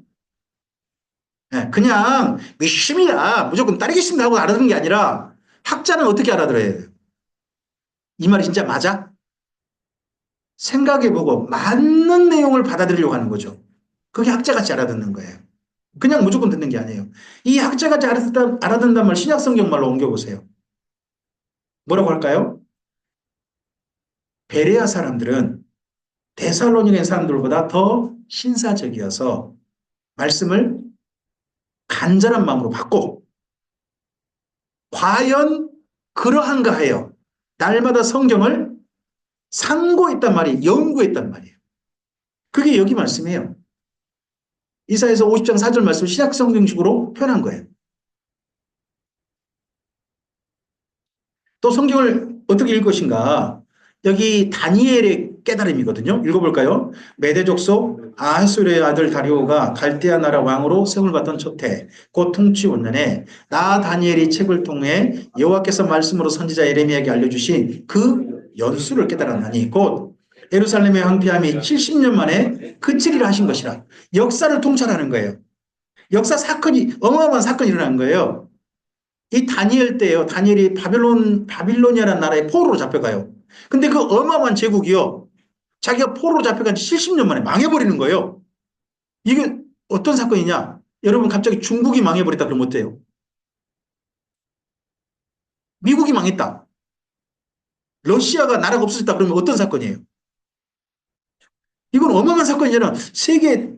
네, 그냥 믿습니다, 무조건 따르겠습니다 하고 알아듣는 게 아니라 학자는 어떻게 알아들어야 해요? 이 말이 진짜 맞아? 생각해보고 맞는 내용을 받아들이려고 하는 거죠. 그게 학자같이 알아듣는 거예요. 그냥 무조건 듣는 게 아니에요. 이 학자같이 알아듣는단 말 신약성경 말로 옮겨보세요. 뭐라고 할까요? 베레아 사람들은 데살로니가 사람들보다 더 신사적이어서 말씀을 간절한 마음으로 받고, 과연 그러한가 해요. 날마다 성경을 상고했단 말이, 연구했단 말이에요. 그게 여기 말씀이에요. 이사야서 50장 4절 말씀 신약성경식으로 표현한 거예요. 또 성경을 어떻게 읽을 것인가? 여기 다니엘의 깨달음이거든요. 읽어볼까요? 메대 족속 아하수르의 아들 다리오가 갈대아 나라 왕으로 세움을 받던 첫해 곧 통치 5년에 나 다니엘이 책을 통해 여호와께서 말씀으로 선지자 예레미야에게 알려주신 그 연수를 깨달았나니 곧 예루살렘의 황폐함이 70년 만에 그치리라 하신 것이라. 역사를 통찰하는 거예요. 역사 사건이, 어마어마한 사건이 일어난 거예요. 이 다니엘 때요. 다니엘이 바빌로니아라는 나라에 포로로 잡혀가요. 근데 그 어마어마한 제국이요. 자기가 포로로 잡혀간 지 70년 만에 망해버리는 거예요. 이게 어떤 사건이냐? 여러분 갑자기 중국이 망해버렸다 그러면 어때요? 미국이 망했다. 러시아가 나라가 없어졌다 그러면 어떤 사건이에요? 이건 어마어마한 사건이잖아. 세계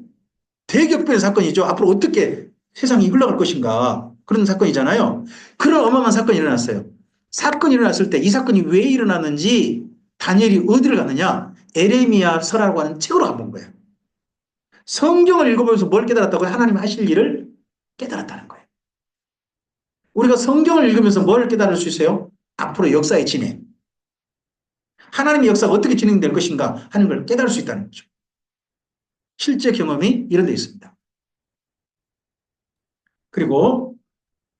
대격변의 사건이죠. 앞으로 어떻게 세상이 흘러갈 것인가. 그런 사건이잖아요. 그런 어마어마한 사건이 일어났어요. 사건이 일어났을 때 이 사건이 왜 일어났는지 다니엘이 어디를 갔느냐? 에레미야서라고 하는 책으로 가본 거예요. 성경을 읽어보면서 뭘 깨달았다고요? 하나님 하실 일을 깨달았다는 거예요. 우리가 성경을 읽으면서 뭘 깨달을 수 있어요? 앞으로 역사의 진행. 하나님의 역사가 어떻게 진행될 것인가 하는 걸 깨달을 수 있다는 거죠. 실제 경험이 이런 데 있습니다. 그리고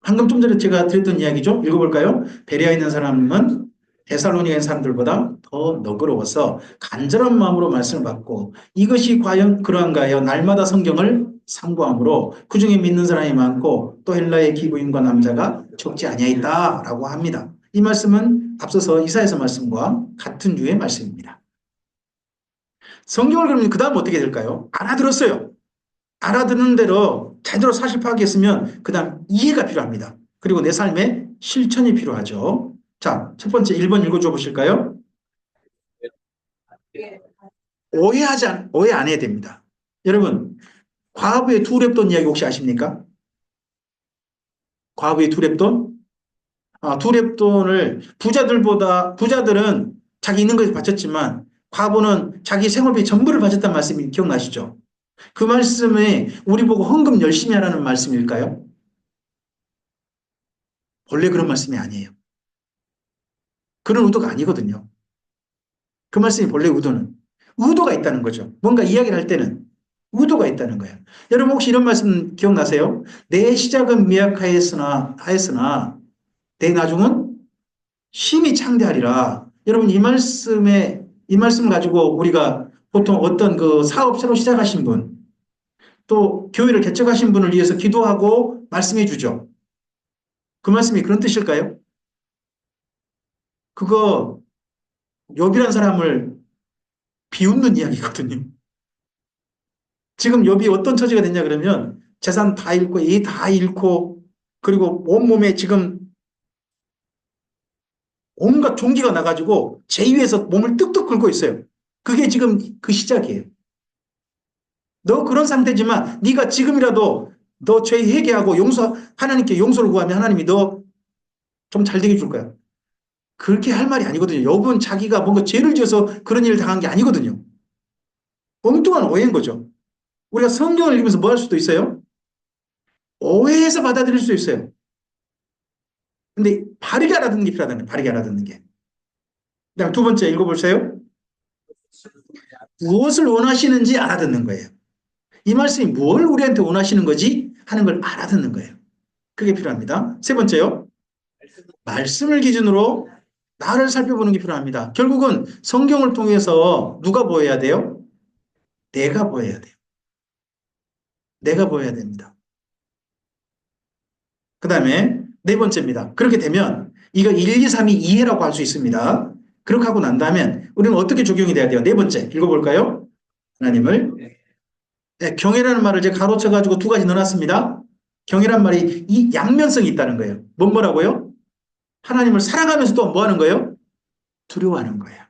방금 좀 전에 제가 드렸던 이야기죠. 읽어볼까요? 베레아에 있는 사람은 데살로니가에 있는 사람들보다 더 너그러워서 간절한 마음으로 말씀을 받고 이것이 과연 그러한가요? 날마다 성경을 상고함으로 그중에 믿는 사람이 많고 또 헬라의 기부인과 남자가 적지 아니하였다라고 합니다. 이 말씀은 앞서서 이사야서 말씀과 같은 유의 말씀입니다. 성경을 그러면 그 다음 어떻게 될까요? 알아들었어요. 알아듣는 대로 제대로 사실 파악했으면 그 다음 이해가 필요합니다. 그리고 내 삶에 실천이 필요하죠. 자, 첫 번째 1번 읽어줘 보실까요? 오해 안 해야 됩니다. 여러분, 과부의 두 랩돈 이야기 혹시 아십니까? 과부의 두 랩돈? 두 랩돈을 부자들은 자기 있는 것을 바쳤지만 과부는 자기 생활비 전부를 바쳤다는 말씀이 기억나시죠? 그 말씀에 우리 보고 헌금 열심히 하라는 말씀일까요? 원래 그런 말씀이 아니에요. 그런 의도가 아니거든요. 그 말씀이 본래 의도는. 의도가 있다는 거죠. 뭔가 이야기를 할 때는 의도가 있다는 거예요. 여러분 혹시 이런 말씀 기억나세요? 내 시작은 하였으나 내 나중은 심히 창대하리라. 여러분 이 말씀을 가지고 우리가 보통 어떤 그 사업 새로 시작하신 분, 또 교회를 개척하신 분을 위해서 기도하고 말씀해 주죠. 그 말씀이 그런 뜻일까요? 그거 욥이란 사람을 비웃는 이야기거든요. 지금 욥이 어떤 처지가 됐냐 그러면 재산 다 잃고 이 다 잃고 그리고 온몸에 지금 온갖 종기가 나가지고 제위에서 몸을 뚝뚝 긁고 있어요. 그게 지금 그 시작이에요. 너 그런 상태지만 네가 지금이라도 너 죄 회개하고 하나님께 용서를 구하면 하나님이 너 좀 잘 되게 줄 거야. 그렇게 할 말이 아니거든요. 욥은 자기가 뭔가 죄를 지어서 그런 일을 당한 게 아니거든요. 엉뚱한 오해인 거죠. 우리가 성경을 읽으면서 뭐 할 수도 있어요? 오해해서 받아들일 수 있어요. 근데 바르게 알아듣는 게 필요하다는 거예요. 바르게 알아듣는 게. 그다음 두 번째 읽어보세요. 무엇을 원하시는지 알아듣는 거예요. 이 말씀이 뭘 우리한테 원하시는 거지 하는 걸 알아듣는 거예요. 그게 필요합니다. 세 번째요. 말씀을 기준으로 나를 살펴보는 게 필요합니다. 결국은 성경을 통해서 누가 보여야 돼요? 내가 보여야 돼요. 내가 보여야 됩니다. 그 다음에 네 번째입니다. 그렇게 되면 이거 1, 2, 3이 이해라고 할 수 있습니다. 그렇게 하고 난 다음에 우리는 어떻게 적용이 돼야 돼요? 네 번째 읽어볼까요? 하나님을 네, 경외라는 말을 제가 가로쳐가지고 두 가지 넣어놨습니다. 경외란 말이 이 양면성이 있다는 거예요. 뭐라고요? 하나님을 사랑하면서 또 뭐 하는 거예요? 두려워하는 거예요.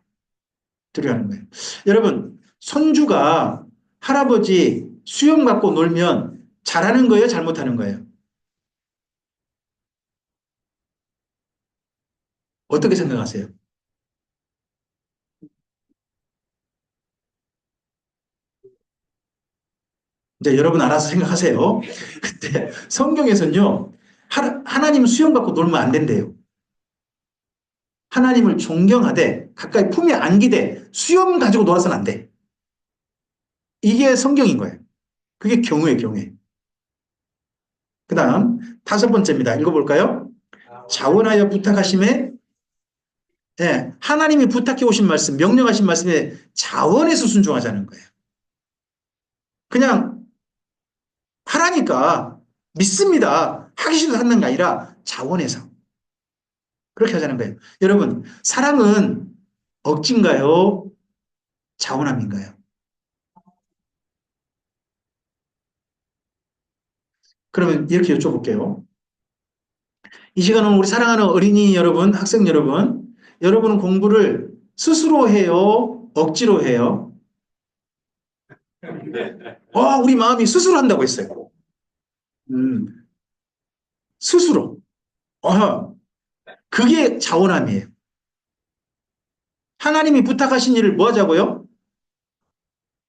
두려워하는 거예요. 여러분, 손주가 할아버지 수염 갖고 놀면 잘하는 거예요? 잘못하는 거예요? 어떻게 생각하세요? 이제 여러분 알아서 생각하세요. 근데 성경에서는요, 하나님 수염 갖고 놀면 안 된대요. 하나님을 존경하되 가까이 품에 안기되 수염 가지고 놀아서는 안 돼. 이게 성경인 거예요. 그게 경우예요, 경우에. 그 다음 다섯 번째입니다. 읽어볼까요? 자원하여 부탁하심에 예, 하나님이 부탁해 오신 말씀, 명령하신 말씀에 자원해서 순종하자는 거예요. 그냥 하라니까 믿습니다. 하기 싫어서 하는 게 아니라 자원해서 그렇게 하자는 거예요. 여러분, 사랑은 억지인가요? 자원함인가요? 그러면 이렇게 여쭤볼게요. 이 시간은 우리 사랑하는 어린이 여러분, 학생 여러분, 여러분은 공부를 스스로 해요? 억지로 해요? 우리 마음이 스스로 한다고 했어요. 음, 스스로. 그게 자원함이에요. 하나님이 부탁하신 일을 뭐 하자고요?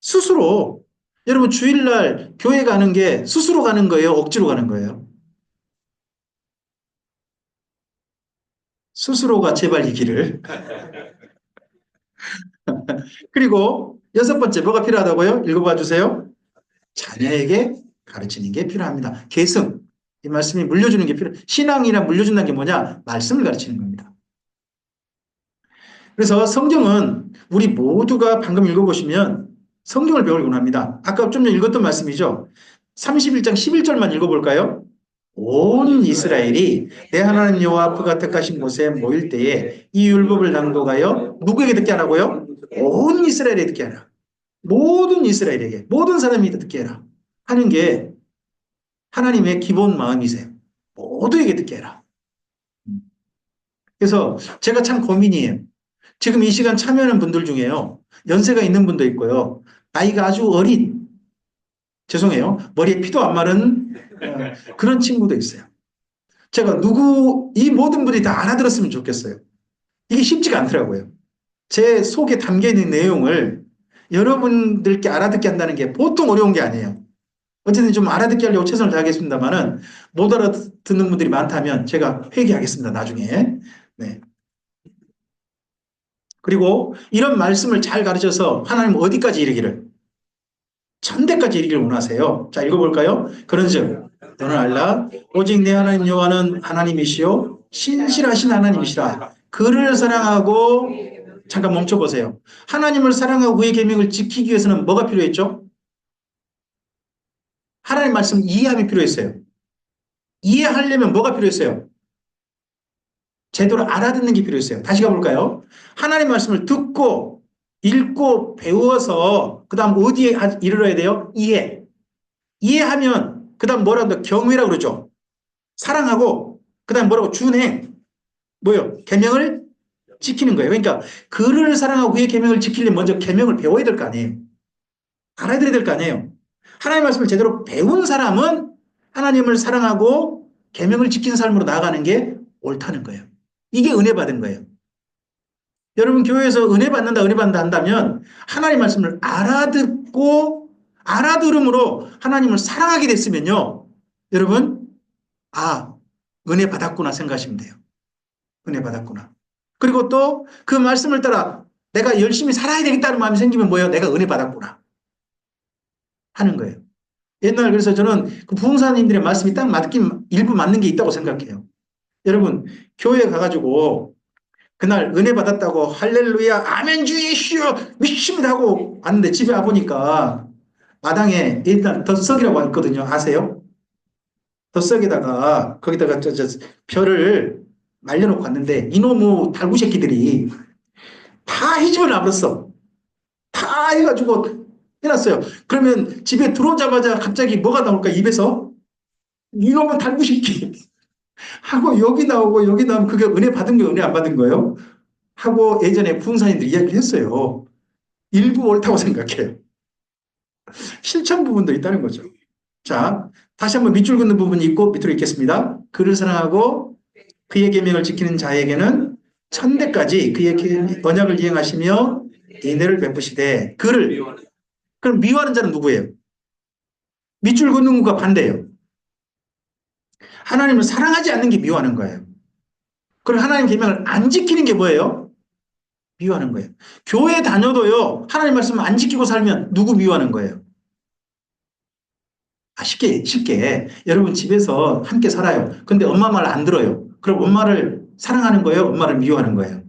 스스로. 여러분, 주일날 교회 가는 게 스스로 가는 거예요? 억지로 가는 거예요? 스스로가 제발 이 길을. 그리고 여섯 번째, 뭐가 필요하다고요? 읽어봐 주세요. 자녀에게 가르치는 게 필요합니다. 계승. 이 말씀이 물려주는 게 신앙이라 물려준다는 게 뭐냐? 말씀을 가르치는 겁니다. 그래서 성경은 우리 모두가 방금 읽어보시면 성경을 배우길 원합니다. 아까 좀 전에 읽었던 말씀이죠. 31장 11절만 읽어볼까요? 온 이스라엘이 내 하나님 여호와 그가 택하신 곳에 모일 때에 이 율법을 낭독하여 누구에게 듣게 하라고요? 온 이스라엘에 듣게 하라. 모든 이스라엘에게, 모든 사람이 듣게 해라. 하는 게 하나님의 기본 마음이세요. 모두에게 듣게 해라. 그래서 제가 참 고민이에요. 지금 이 시간 참여하는 분들 중에요. 연세가 있는 분도 있고요. 나이가 아주 어린, 죄송해요. 머리에 피도 안 마른 그런 친구도 있어요. 제가 이 모든 분이 다 알아들었으면 좋겠어요. 이게 쉽지가 않더라고요. 제 속에 담겨 있는 내용을 여러분들께 알아듣게 한다는 게 보통 어려운 게 아니에요. 어쨌든 좀 알아듣게 하려고 최선을 다하겠습니다만은 못 알아듣는 분들이 많다면 제가 회개하겠습니다. 나중에. 네. 그리고 이런 말씀을 잘 가르쳐서 하나님 어디까지 이르기를? 천대까지 이르기를 원하세요. 자, 읽어볼까요? 그런즉 너는 알라 오직 내 하나님 여호와는 하나님이시요 신실하신 하나님이시라. 그를 사랑하고 잠깐 멈춰보세요. 하나님을 사랑하고 그의 계명을 지키기 위해서는 뭐가 필요했죠? 하나님 말씀 이해함이 필요했어요. 이해하려면 뭐가 필요했어요? 제대로 알아듣는 게 필요했어요. 다시 가볼까요? 하나님 말씀을 듣고 읽고 배워서 그 다음 어디에 이르러야 돼요? 이해. 이해하면 그 다음 뭐라고 경외라고 그러죠. 사랑하고 그 다음 뭐라고 준행. 뭐요? 계명을 지키는 거예요. 그러니까 그를 사랑하고 그의 계명을 지키려면 먼저 계명을 배워야 될 거 아니에요. 알아들어야 될 거 아니에요. 하나님 말씀을 제대로 배운 사람은 하나님을 사랑하고 계명을 지키는 삶으로 나아가는 게 옳다는 거예요. 이게 은혜 받은 거예요. 여러분 교회에서 은혜 받는다 한다면 하나님 말씀을 알아듣고 알아들음으로 하나님을 사랑하게 됐으면요. 여러분 은혜 받았구나 생각하시면 돼요. 은혜 받았구나. 그리고 또 그 말씀을 따라 내가 열심히 살아야 되겠다는 마음이 생기면 뭐예요? 내가 은혜 받았구나 하는 거예요. 옛날 그래서 저는 그 부흥사님들의 말씀이 딱 일부 맞는 게 있다고 생각해요. 여러분 교회에 가가지고 그날 은혜 받았다고 할렐루야 아멘 주 예수 믿습니다 하고 왔는데 집에 와보니까 마당에 일단 덧석이라고 있거든요. 아세요? 덧석에다가 거기다가 별을 말려놓고 왔는데 이놈의 달구 새끼들이 다 희집을 놔버렸어. 다 해가지고 해놨어요. 그러면 집에 들어오자마자 갑자기 뭐가 나올까 입에서? 이놈의 달구 새끼 하고 여기 나오고 여기 나오면 그게 은혜 받은 거예요? 은혜 안 받은 거예요? 하고 예전에 부흥사님들이 이야기를 했어요. 일부 옳다고 생각해요. 실천 부분도 있다는 거죠. 자, 다시 한번 밑줄 긋는 부분이 있고 밑으로 읽겠습니다. 그를 사랑하고 그의 계명을 지키는 자에게는 천대까지 그의 언약을 이행하시며 인애를 베푸시되 그럼 미워하는 자는 누구예요? 밑줄 긋는 것과 반대예요. 하나님을 사랑하지 않는 게 미워하는 거예요. 그럼 하나님 계명을 안 지키는 게 뭐예요? 미워하는 거예요. 교회 다녀도요. 하나님 말씀을 안 지키고 살면 누구 미워하는 거예요? 쉽게 여러분 집에서 함께 살아요. 근데 엄마 말 안 들어요. 그럼 엄마를 사랑하는 거예요? 엄마를 미워하는 거예요?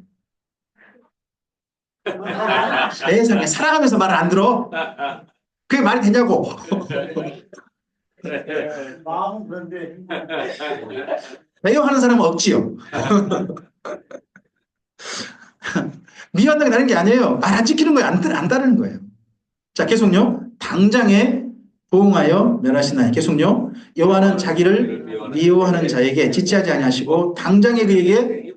세상에 사랑하면서 말을 안 들어? 그게 말이 되냐고. 마음 그런데 미워하는 사람은 없지요. 미워한다는 게 다른 게 아니에요. 말 안 지키는 거예요. 안 따르는 거예요. 자, 계속요. 당장에 보응하여 멸하시나니. 계속요. 여호와는 자기를 미워하는 자에게 지체하지 아니하시고 당장에 그에게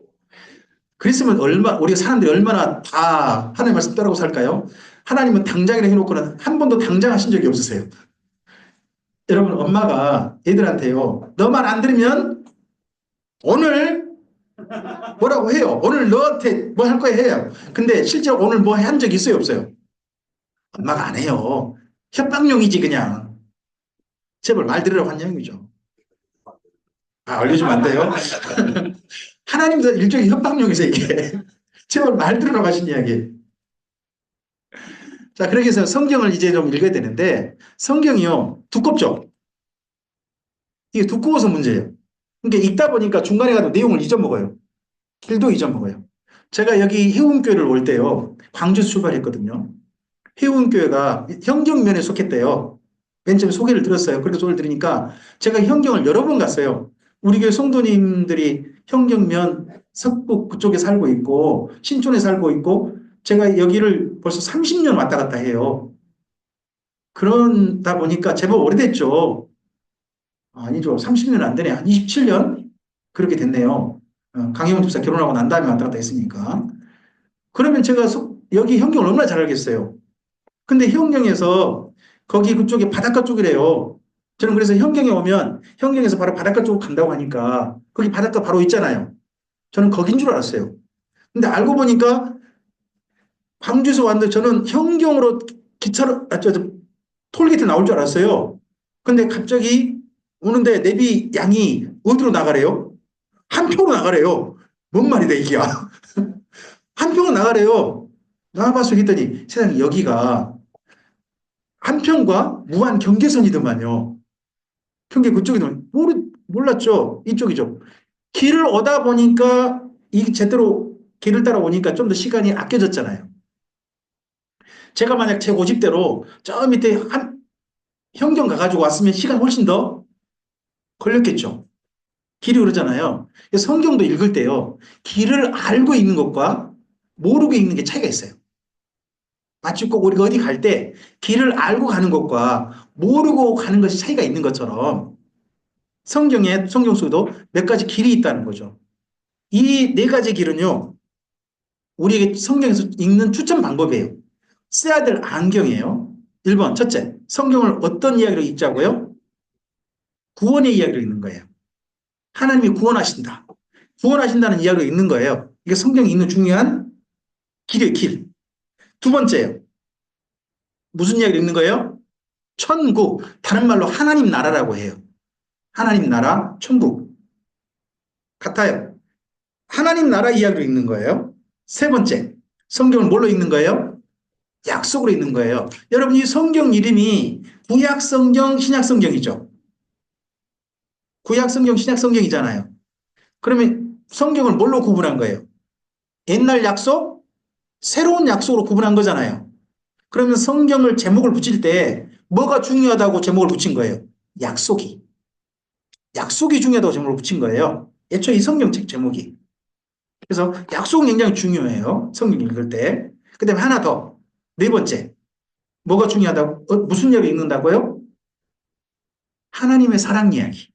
그랬으면 우리가 사람들이 얼마나 다 하나님 말씀 따르고 살까요? 하나님은 당장이라 해놓고는 한 번도 당장 하신 적이 없으세요. 여러분 엄마가 애들한테요. 너 말 안 들으면 오늘 뭐라고 해요. 오늘 너한테 뭐 할 거야 해요. 근데 실제로 오늘 뭐 한 적 있어요 없어요? 엄마가 안 해요. 협박용이지 그냥. 제발 말 들으라고 한 얘기죠. 알려주면 안 돼요? 하나님도 일종의 협박용이세요 이게. 제발 말 들으라고 하신 이야기. 자, 그렇게 해서 성경을 이제 좀 읽어야 되는데, 성경이요, 두껍죠? 이게 두꺼워서 문제예요. 그러니까 읽다 보니까 중간에 가도 내용을 잊어먹어요. 길도 잊어먹어요. 제가 여기 해운교회를 올 때요, 광주에서 출발했거든요. 해운교회가 현경면에 속했대요. 맨 처음에 소개를 들었어요. 그렇게 소개를 들으니까 제가 현경을 여러 번 갔어요. 우리 교회 성도님들이 현경면 석북 그쪽에 살고 있고 신촌에 살고 있고 제가 여기를 벌써 30년 왔다 갔다 해요. 그러다 보니까 제법 오래됐죠. 아니죠. 30년 안 되네. 한 27년? 그렇게 됐네요. 강혜원 집사 결혼하고 난 다음에 왔다 갔다 했으니까. 그러면 제가 여기 현경을 얼마나 잘 알겠어요. 근데 현경에서 거기 그쪽에 바닷가 쪽이래요. 저는 그래서 현경에 오면 현경에서 바로 바닷가 쪽으로 간다고 하니까 거기 바닷가 바로 있잖아요. 저는 거긴 줄 알았어요. 근데 알고 보니까 광주에서 왔는데 저는 현경으로 기차로 톨게이트 나올 줄 알았어요. 근데 갑자기 오는데 내비 양이 어디로 나가래요? 한평으로 나가래요. 뭔 말이다 이게야. 한평으로 나가래요. 나와봐서 했더니 세상에 여기가 한평과 무안 경계선이더만요. 경계 그쪽이더만. 몰랐죠. 이쪽이죠. 길을 오다 보니까 이 제대로 길을 따라오니까 좀 더 시간이 아껴졌잖아요. 제가 만약 제 고집대로 저 밑에 현경 가가지고 왔으면 시간 훨씬 더 걸렸겠죠. 길이 그러잖아요. 성경도 읽을 때요. 길을 알고 읽는 것과 모르고 읽는 게 차이가 있어요. 마치 꼭 우리가 어디 갈 때 길을 알고 가는 것과 모르고 가는 것이 차이가 있는 것처럼 성경 속에도 몇 가지 길이 있다는 거죠. 이 네 가지 길은요, 우리에게 성경에서 읽는 추천 방법이에요. 써야 될 안경이에요. 1번, 첫째, 성경을 어떤 이야기로 읽자고요? 구원의 이야기로 읽는 거예요. 하나님이 구원하신다. 구원하신다는 이야기로 읽는 거예요. 이게 성경이 읽는 중요한 길이에요, 길. 두 번째요. 무슨 이야기를 읽는 거예요? 천국, 다른 말로 하나님 나라라고 해요. 하나님 나라, 천국. 같아요. 하나님 나라 이야기로 읽는 거예요. 세 번째, 성경을 뭘로 읽는 거예요? 약속으로 읽는 거예요. 여러분, 이 성경 이름이 구약 성경, 신약 성경이죠. 구약 성경, 신약 성경이잖아요. 그러면 성경을 뭘로 구분한 거예요? 옛날 약속, 새로운 약속으로 구분한 거잖아요. 그러면 성경을 제목을 붙일 때 뭐가 중요하다고 제목을 붙인 거예요? 약속이. 약속이 중요하다고 제목을 붙인 거예요. 애초에 이 성경책 제목이. 그래서 약속은 굉장히 중요해요. 성경 읽을 때. 그 다음에 하나 더. 네 번째. 뭐가 중요하다고? 무슨 이야기 읽는다고요? 하나님의 사랑 이야기.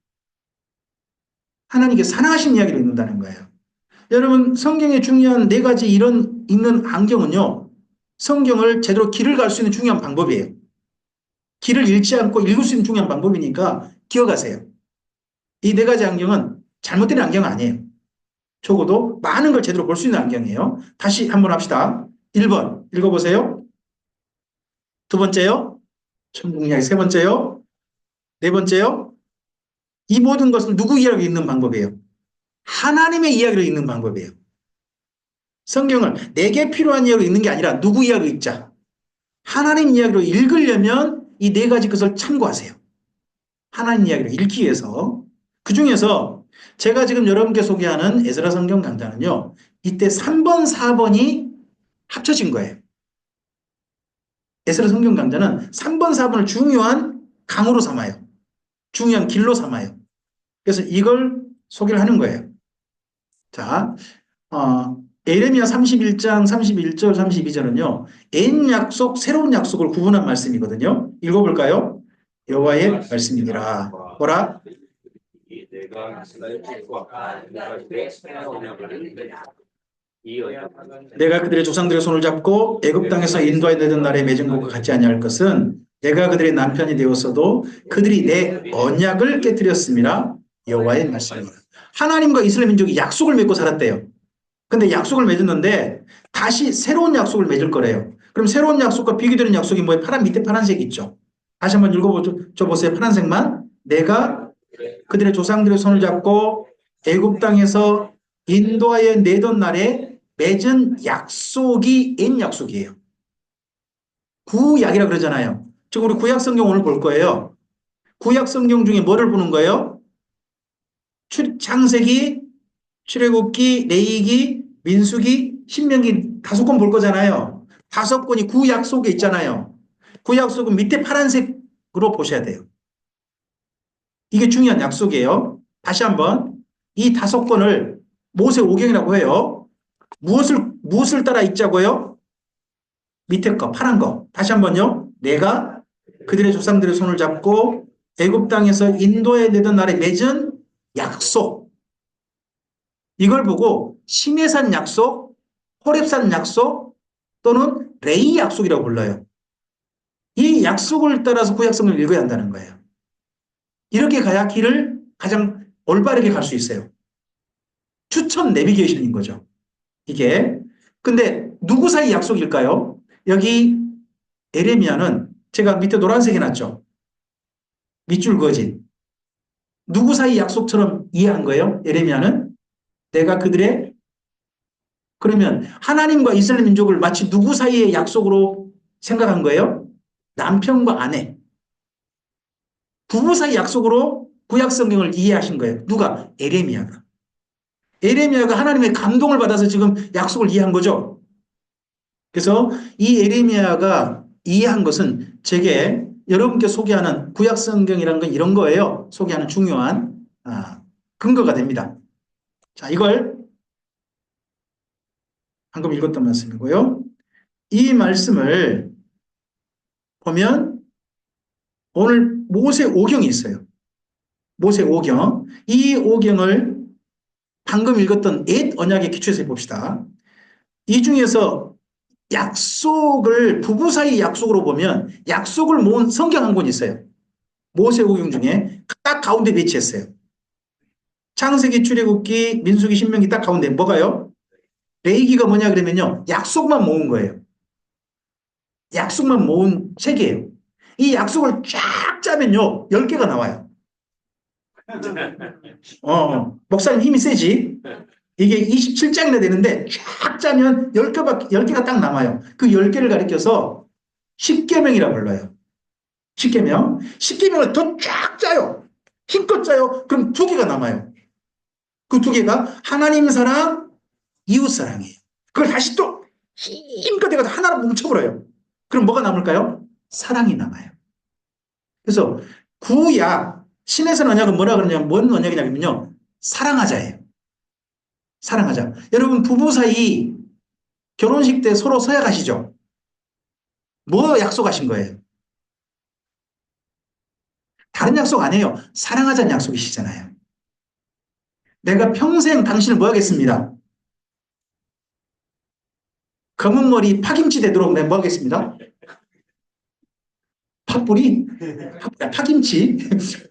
하나님께 사랑하신 이야기를 읽는다는 거예요. 여러분, 성경에 중요한 네 가지 이런 읽는 안경은요, 성경을 제대로 길을 갈 수 있는 중요한 방법이에요. 길을 잃지 않고 읽을 수 있는 중요한 방법이니까 기억하세요. 이 네 가지 안경은 잘못된 안경은 아니에요. 적어도 많은 걸 제대로 볼 수 있는 안경이에요. 다시 한번 합시다. 1번 읽어보세요. 두 번째요. 천국 이야기. 세 번째요. 네 번째요. 이 모든 것은 누구 이야기를 읽는 방법이에요? 하나님의 이야기를 읽는 방법이에요. 성경을 내게 필요한 이야기로 읽는 게 아니라 누구 이야기로 읽자. 하나님 이야기로 읽으려면 이 네 가지 것을 참고하세요. 하나님 이야기를 읽기 위해서. 그 중에서 제가 지금 여러분께 소개하는 에스라 성경 강좌는요. 이때 3번, 4번이 합쳐진 거예요. 에스라 성경 강좌는 3번, 4번을 중요한 강으로 삼아요. 중요한 길로 삼아요. 그래서 이걸 소개를 하는 거예요. 자, 에레미야 31장 31절 32절은요. 옛 약속, 새로운 약속을 구분한 말씀이거든요. 읽어볼까요? 여호와의 말씀이니라. 뭐라? 내가 그들의 조상들의 손을 잡고 애굽 땅에서 인도하여 내던 날에 맺은 것과 같지 아니할 것은 내가 그들의 남편이 되었어도 그들이 내 언약을 깨뜨렸음이라. 여호와의 말씀이니라. 하나님과 이스라엘 민족이 약속을 맺고 살았대요. 근데 약속을 맺었는데 다시 새로운 약속을 맺을 거래요. 그럼 새로운 약속과 비교되는 약속이 뭐예요? 밑에 파란색 있죠. 다시 한번 읽어줘 보세요. 파란색만. 내가 그들의 조상들의 손을 잡고 애굽 땅에서 인도하여 내던 날에 맺은 약속이 옛 약속이에요. 구약이라 그러잖아요. 지금 우리 구약 성경 오늘 볼 거예요. 구약 성경 중에 뭐를 보는 거예요? 창세기, 출애굽기, 레위기, 민수기, 신명기 5권 볼 거잖아요. 5권이 구약 속에 있잖아요. 구약 속은 밑에 파란색으로 보셔야 돼요. 이게 중요한 약속이에요. 다시 한번 이 5권을 모세오경이라고 해요. 무엇을 따라 읽자고요? 밑에 거 파란 거. 다시 한번요. 내가 그들의 조상들의 손을 잡고 애굽 땅에서 인도해 내던 날에 맺은 약속. 이걸 보고 시내산 약속, 호렙산 약속 또는 레이 약속이라고 불러요. 이 약속을 따라서 구약성을 읽어야 한다는 거예요. 이렇게 가야 길을 가장 올바르게 갈 수 있어요. 추천 내비게이션인 거죠. 이게. 근데 누구 사이 약속일까요? 여기 에레미야는 제가 밑에 노란색 해놨죠. 밑줄 그어진. 누구 사이 약속처럼 이해한 거예요? 에레미야는 내가 그들의 그러면 하나님과 이스라엘 민족을 마치 누구 사이의 약속으로 생각한 거예요? 남편과 아내. 부부 사이 약속으로 구약 성경을 이해하신 거예요. 누가? 에레미야가. 에레미야가 하나님의 감동을 받아서 지금 약속을 이해한 거죠. 그래서 이 에레미야가 이해한 것은 제게 여러분께 소개하는 구약 성경이라는 건 이런 거예요. 소개하는 중요한 근거가 됩니다. 자, 이걸 방금 읽었던 말씀이고요. 이 말씀을 보면 오늘 모세 오경이 있어요. 모세 오경. 이 오경을 방금 읽었던 옛 언약의 기초에서 봅시다. 이 중에서 약속을 부부 사이 약속으로 보면 약속을 모은 성경 한 권 있어요. 모세오경 중에 딱 가운데 배치했어요. 창세기, 출애굽기, 민수기, 신명기 딱 가운데 뭐가요? 레위기가 뭐냐 그러면요. 약속만 모은 거예요. 약속만 모은 책이에요. 이 약속을 쫙 짜면요. 10개가 나와요. 목사님 힘이 세지? 이게 27장이나 되는데 쫙 짜면 10개가 딱 남아요. 그 10개를 가리켜서 10계명이라고 불러요. 10계명. 10계명을 더 쫙 짜요. 힘껏 짜요. 그럼 2개가 남아요. 그 2개가 하나님 사랑, 이웃 사랑이에요. 그걸 다시 또 힘껏 해가지고 하나로 뭉쳐버려요. 그럼 뭐가 남을까요? 사랑이 남아요. 그래서 구약, 신에서 언약은 뭐라 그러냐면 뭔 언약이냐면요. 사랑하자예요. 사랑하자. 여러분 부부 사이 결혼식 때 서로 서약하시죠? 뭐 약속하신 거예요? 다른 약속 아니에요. 사랑하자는 약속이시잖아요. 내가 평생 당신을 뭐 하겠습니다. 검은 머리 파김치 되도록 내가 뭐 하겠습니다. 팥뿌리? 파김치?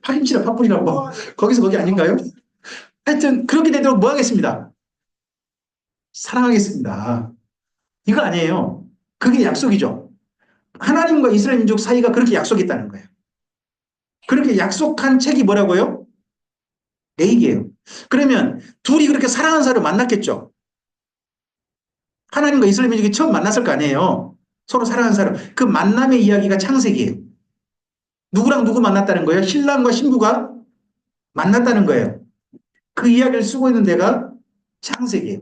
파김치나 팥뿌리라고. 거기서 거기 아닌가요? 하여튼 그렇게 되도록 뭐 하겠습니다. 사랑하겠습니다. 이거 아니에요. 그게 약속이죠. 하나님과 이스라엘 민족 사이가 그렇게 약속했다는 거예요. 그렇게 약속한 책이 뭐라고요? 레위기예요. 그러면 둘이 그렇게 사랑하는 사람을 만났겠죠. 하나님과 이스라엘 민족이 처음 만났을 거 아니에요. 서로 사랑하는 사람. 그 만남의 이야기가 창세기예요. 누구랑 누구 만났다는 거예요? 신랑과 신부가 만났다는 거예요. 그 이야기를 쓰고 있는 데가 창세기예요.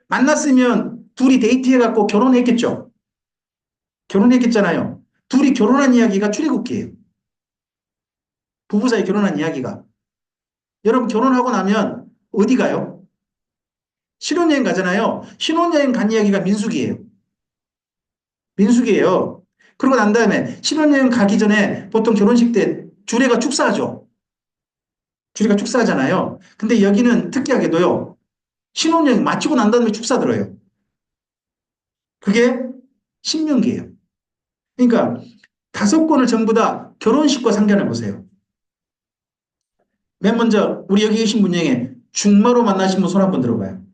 만났으면 둘이 데이트해갖고 결혼했겠죠. 결혼했겠잖아요. 둘이 결혼한 이야기가 출애굽기예요. 부부 사이 결혼한 이야기가. 여러분 결혼하고 나면 어디 가요? 신혼여행 가잖아요. 신혼여행 간 이야기가 민수기예요. 민수기예요. 그러고 난 다음에 신혼여행 가기 전에 보통 결혼식 때 주례가 축사하죠. 주례가 축사하잖아요. 근데 여기는 특이하게도요. 신혼여행 마치고 난 다음에 축사 들어요. 그게 신명기예요. 그러니까 5권을 전부 다 결혼식과 상관해 보세요. 맨 먼저 우리 여기 계신 분 중에 중마로 만나신 분 손 한번 들어봐요.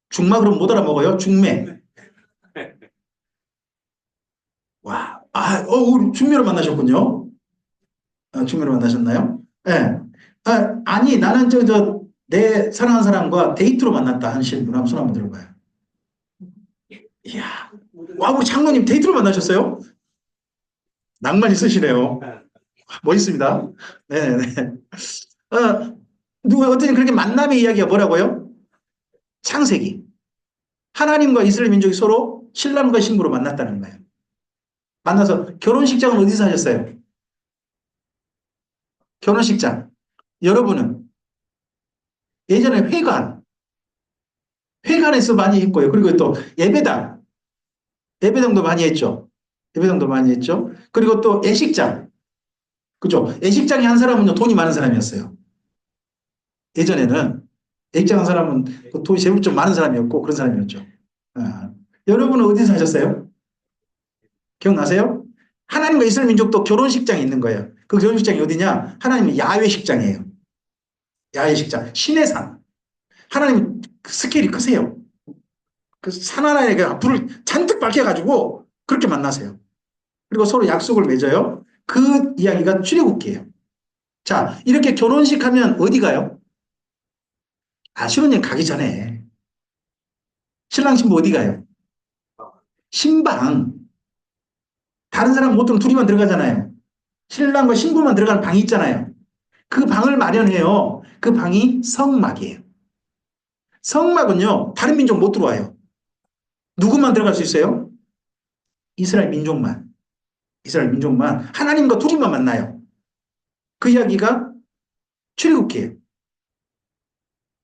중마 그럼 못 알아먹어요? 중매. 와, 우리 중매로 만나셨군요. 중매로 만나셨나요? 예. 네. 아니, 나는 내 사랑하는 사람과 데이트로 만났다 하시는 분 한번 손 한번 들어봐요. 이야, 와, 우리 장로님 데이트로 만나셨어요? 낭만 있으시네요. 멋있습니다. 네네. 어쨌든 그렇게 만남의 이야기가 뭐라고요? 창세기. 하나님과 이스라엘 민족이 서로 신랑과 신부로 만났다는 거예요. 만나서 결혼식장은 어디서 하셨어요? 결혼식장. 여러분은 예전에 회관에서 많이 했고요. 그리고 또 예배당도 많이 했죠. 예배당도 많이 했죠. 그리고 또 예식장. 그죠? 예식장에 한 사람은요, 돈이 많은 사람이었어요. 예전에는 예식장 한 사람은 그 돈이 제법 좀 많은 사람이었고 그런 사람이었죠. 아, 여러분은 어디서 하셨어요? 기억나세요? 하나님과 이스라엘 민족도 결혼식장이 있는 거예요. 그 결혼식장이 어디냐? 하나님의 야외식장이에요. 야외식장. 신의 산. 하나님 그 스케일이 크세요. 그 산 하나에 불을 잔뜩 밝혀가지고 그렇게 만나세요. 그리고 서로 약속을 맺어요. 그 이야기가 출애굽기예요. 자, 이렇게 결혼식 하면 어디 가요? 신혼여행 가기 전에 신랑 신부 어디 가요? 신방. 다른 사람 보통 둘이만 들어가잖아요. 신랑과 신부만 들어가는 방이 있잖아요. 그 방을 마련해요. 그 방이 성막이에요. 성막은요, 다른 민족 못 들어와요. 누구만 들어갈 수 있어요? 이스라엘 민족만. 이스라엘 민족만. 하나님과 둘이만 만나요. 그 이야기가 출애굽기예요.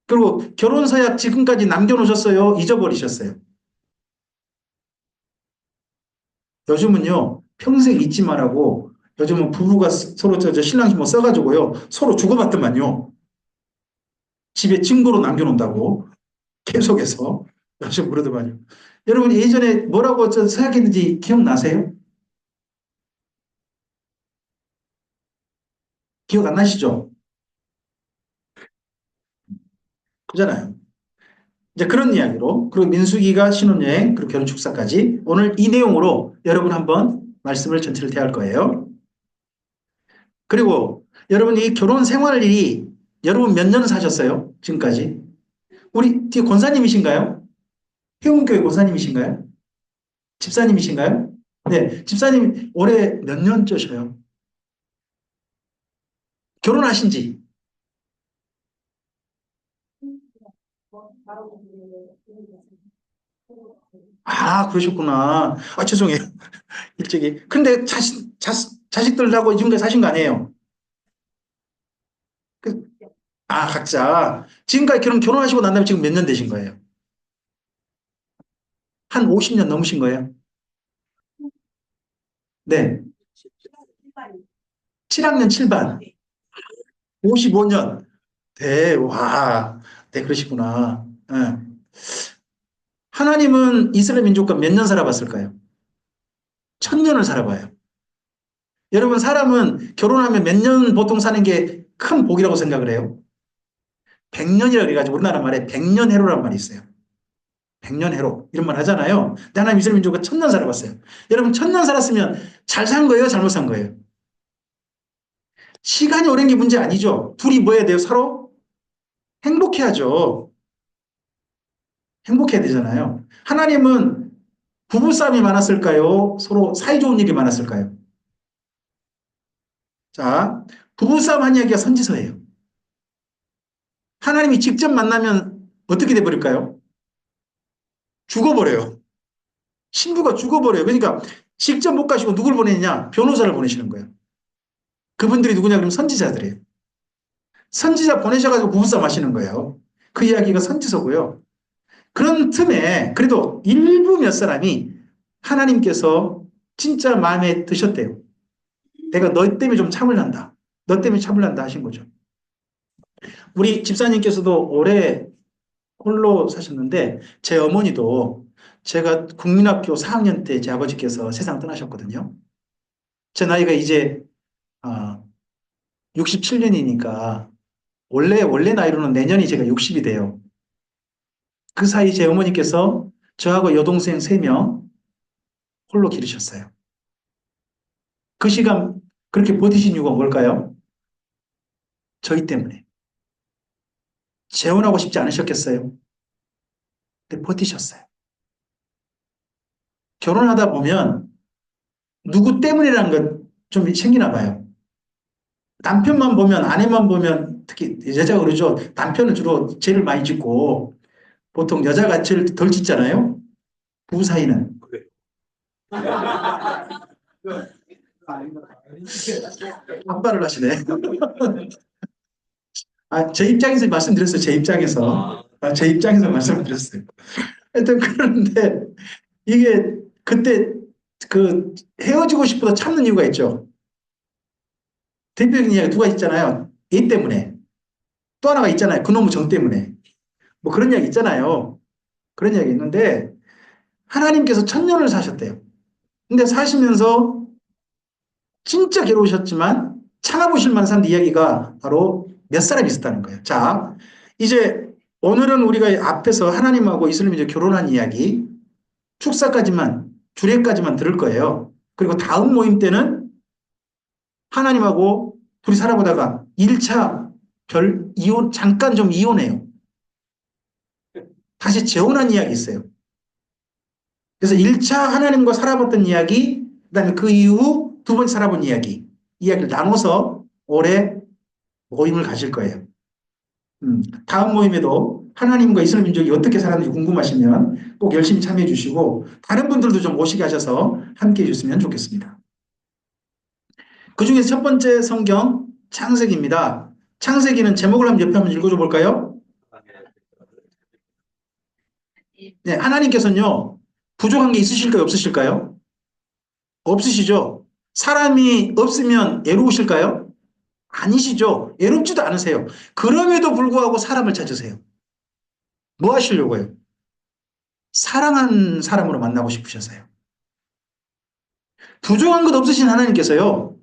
그리고 결혼 서약 지금까지 남겨놓으셨어요? 잊어버리셨어요? 요즘은요, 평생 잊지 말라고 요즘은 부부가 서로 저 신랑 신부 써가지고요, 서로 주고받더만요. 집에 증거로 남겨놓는다고 계속해서 요즘 그러더만요. 여러분 예전에 뭐라고 저 서약했는지 기억나세요? 기억 안 나시죠? 그잖아요. 이제 그런 이야기로, 그리고 민수기가 신혼여행, 그리고 결혼 축사까지 오늘 이 내용으로 여러분 한번 말씀을 전체를 대할 거예요. 그리고 여러분 이 결혼 생활이 여러분 몇 년 사셨어요? 지금까지? 우리 뒤에 권사님이신가요? 해운교회 권사님이신가요? 집사님이신가요? 네, 집사님 올해 몇 년째셔요? 결혼하신 지? 그러셨구나. 죄송해요. 일찍이. 근데 자식들하고 지금까지 사신 거 아니에요? 그, 각자. 지금까지 결혼하시고 난 다음에 지금 몇 년 되신 거예요? 한 50년 넘으신 거예요? 네. 7학년 7반. 55년. 네, 와. 네, 그러시구나. 네. 하나님은 이스라엘 민족과 몇 년 살아봤을까요? 1000년을 살아봐요. 여러분, 사람은 결혼하면 몇 년 보통 사는 게 큰 복이라고 생각을 해요. 100년이라고 그래가지고 우리나라 말에 100년 해로라는 말이 있어요. 100년 해로. 이런 말 하잖아요. 근데 하나님 이스라엘 민족은 1000년 살아봤어요. 여러분, 1000년 살았으면 잘 산 거예요? 잘못 산 거예요? 시간이 오랜 게 문제 아니죠. 둘이 뭐 해야 돼요? 서로 행복해야죠. 행복해야 되잖아요. 하나님은 부부싸움이 많았을까요? 서로 사이좋은 일이 많았을까요? 자, 부부싸움 한 이야기가 선지서예요. 하나님이 직접 만나면 어떻게 돼버릴까요? 죽어버려요. 신부가 죽어버려요. 그러니까 직접 못 가시고 누굴 보내느냐? 변호사를 보내시는 거예요. 그분들이 누구냐? 그러면 선지자들이에요. 선지자 보내셔가지고 부부싸움 하시는 거예요. 그 이야기가 선지서고요. 그런 틈에 그래도 일부 몇 사람이 하나님께서 진짜 마음에 드셨대요. 내가 너 때문에 좀 참을란다. 너 때문에 참을란다 하신 거죠. 우리 집사님께서도 오래 홀로 사셨는데 제 어머니도 제가 국민학교 4학년 때 제 아버지께서 세상 떠나셨거든요. 제 나이가 이제 67년이니까 원래 나이로는 내년이 제가 60이 돼요. 그 사이 제 어머니께서 저하고 여동생 3명 홀로 기르셨어요. 그 시간 그렇게 버티신 이유가 뭘까요? 저희 때문에. 재혼하고 싶지 않으셨겠어요? 근데 버티셨어요. 결혼하다 보면 누구 때문이라는 건 좀 생기나 봐요. 남편만 보면, 아내만 보면, 특히 여자가 그러죠. 남편은 주로 죄를 많이 짓고, 보통 여자가 죄를 덜 짓잖아요. 부부 사이는. 반발을 하시네. 제 입장에서 말씀드렸어요. 제 입장에서. 제 입장에서 말씀드렸어요. 하여튼, 그런데, 이게, 그때, 헤어지고 싶어도 참는 이유가 있죠. 대표적인 이야기 두 가지 있잖아요. 애 때문에. 또 하나가 있잖아요. 그놈의 정 때문에. 뭐 그런 이야기 있잖아요. 그런 이야기 있는데, 하나님께서 천년을 사셨대요. 근데 사시면서 진짜 괴로우셨지만 참아보실 만한 사람 이야기가 바로 몇 사람 있었다는 거예요. 자, 이제 오늘은 우리가 앞에서 하나님하고 이슬람이 이제 결혼한 이야기, 축사까지만, 주례까지만 들을 거예요. 그리고 다음 모임 때는 하나님하고 둘이 살아보다가 1차 이혼, 잠깐 좀 이혼해요. 다시 재혼한 이야기 있어요. 그래서 1차 하나님과 살아봤던 이야기, 그 다음에 그 이후 두 번째 살아본 이야기를 나눠서 올해 모임을 가질 거예요. 다음 모임에도 하나님과 이스라엘 민족이 어떻게 살았는지 궁금하시면 꼭 열심히 참여해 주시고 다른 분들도 좀 모시게 하셔서 함께 해 주셨으면 좋겠습니다. 그 중에서 첫 번째 성경 창세기입니다. 창세기는 제목을 한번 옆에 한번 읽어줘 볼까요? 네, 하나님께서는요, 부족한 게 있으실까요? 없으실까요? 없으시죠? 사람이 없으면 애로우실까요? 아니시죠? 애롭지도 않으세요. 그럼에도 불구하고 사람을 찾으세요. 뭐 하시려고요? 사랑한 사람으로 만나고 싶으셔서요. 부족한 것 없으신 하나님께서요,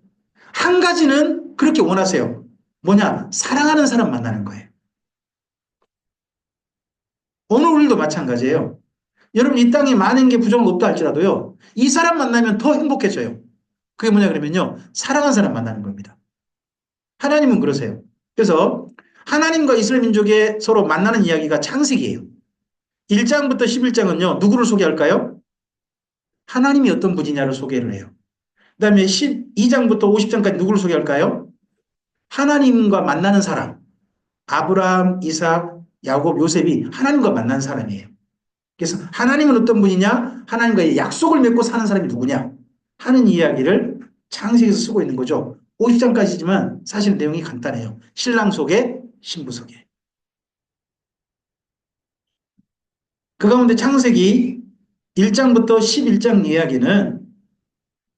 한 가지는 그렇게 원하세요. 뭐냐? 사랑하는 사람 만나는 거예요. 오늘 우리도 마찬가지예요. 여러분, 이 땅에 많은 게 부족한 거 없다 할지라도요, 이 사람 만나면 더 행복해져요. 그게 뭐냐 그러면요, 사랑하는 사람 만나는 겁니다. 하나님은 그러세요. 그래서 하나님과 이스라엘 민족의 서로 만나는 이야기가 창세기예요. 1장부터 11장은요, 누구를 소개할까요? 하나님이 어떤 분이냐를 소개를 해요. 그 다음에 12장부터 50장까지 누구를 소개할까요? 하나님과 만나는 사람. 아브라함, 이삭, 야곱, 요셉이 하나님과 만난 사람이에요. 그래서 하나님은 어떤 분이냐? 하나님과의 약속을 맺고 사는 사람이 누구냐? 하는 이야기를 창세기에서 쓰고 있는 거죠. 50장까지지만 사실 내용이 간단해요. 신랑 소개, 신부 소개. 그 가운데 창세기 1장부터 11장 이야기는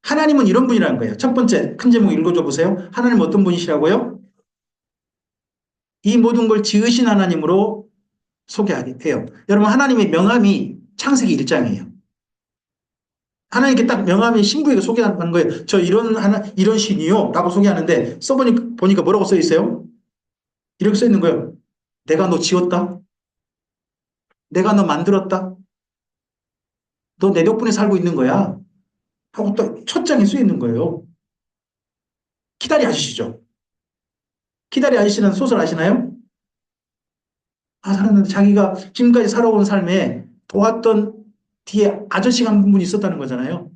하나님은 이런 분이라는 거예요. 첫 번째 큰 제목 읽어줘 보세요. 하나님 어떤 분이시라고요? 이 모든 걸 지으신 하나님으로 소개해요. 여러분, 하나님의 명함이 창세기 1장이에요. 하나님께 딱 명함이 신부에게 소개하는 거예요. 저 이런 신이요 라고 소개하는데 보니까 뭐라고 써 있어요? 이렇게 써 있는 거예요. 내가 너 지었다. 내가 너 만들었다. 너 내 덕분에 살고 있는 거야. 하고 또 첫 장에 써 있는 거예요. 키다리 아시죠? 키다리 아저씨는 소설 아시나요? 살았는데 자기가 지금까지 살아온 삶에 도왔던 뒤에 아저씨가 한 분이 있었다는 거잖아요.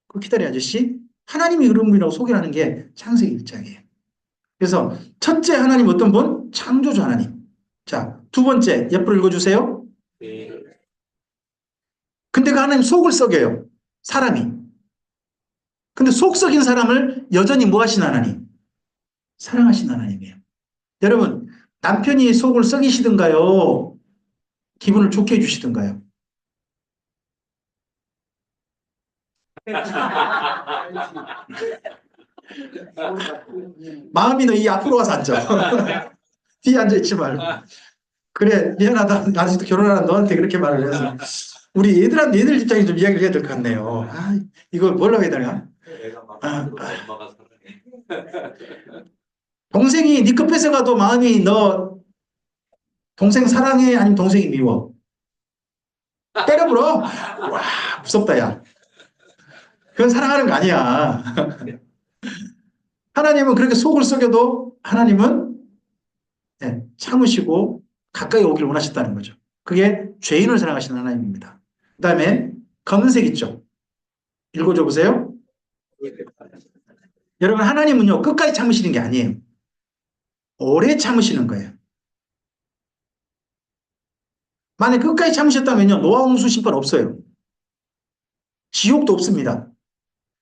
그 키다리 아저씨, 하나님이 그런 분이라고 소개를 하는 게 창세기 1장이에요. 그래서 첫째 하나님 어떤 분? 창조주 하나님. 자, 두 번째 옆으로 읽어주세요. 근데 그 하나님 속을 썩여요. 사람이. 근데 속 썩인 사람을 여전히 뭐 하신 하나님? 사랑하신 하나님이에요. 여러분, 남편이 속을 썩이시든가요? 기분을 좋게 해주시든가요? 마음이 너 이 앞으로 와서 앉아. 뒤에 앉아있지 말고. 그래, 미안하다. 나 아직도 결혼하라 너한테 그렇게 말을 해서. 우리 얘들 입장에 좀 이야기를 해야 될 것 같네요. 이걸 뭐라고 해야 되나? 동생이 네 급해서 가도 마음이 너 동생 사랑해? 아니면 동생이 미워? 때려물어? 와, 무섭다, 야. 그건 사랑하는 거 아니야. 하나님은 그렇게 속을 썩여도 하나님은 참으시고 가까이 오기를 원하셨다는 거죠. 그게 죄인을 사랑하시는 하나님입니다. 그 다음에 검은색 있죠. 읽어줘 보세요. 여러분, 하나님은요, 끝까지 참으시는 게 아니에요. 오래 참으시는 거예요. 만약 끝까지 참으셨다면요, 노아 홍수 심판 없어요. 지옥도 없습니다.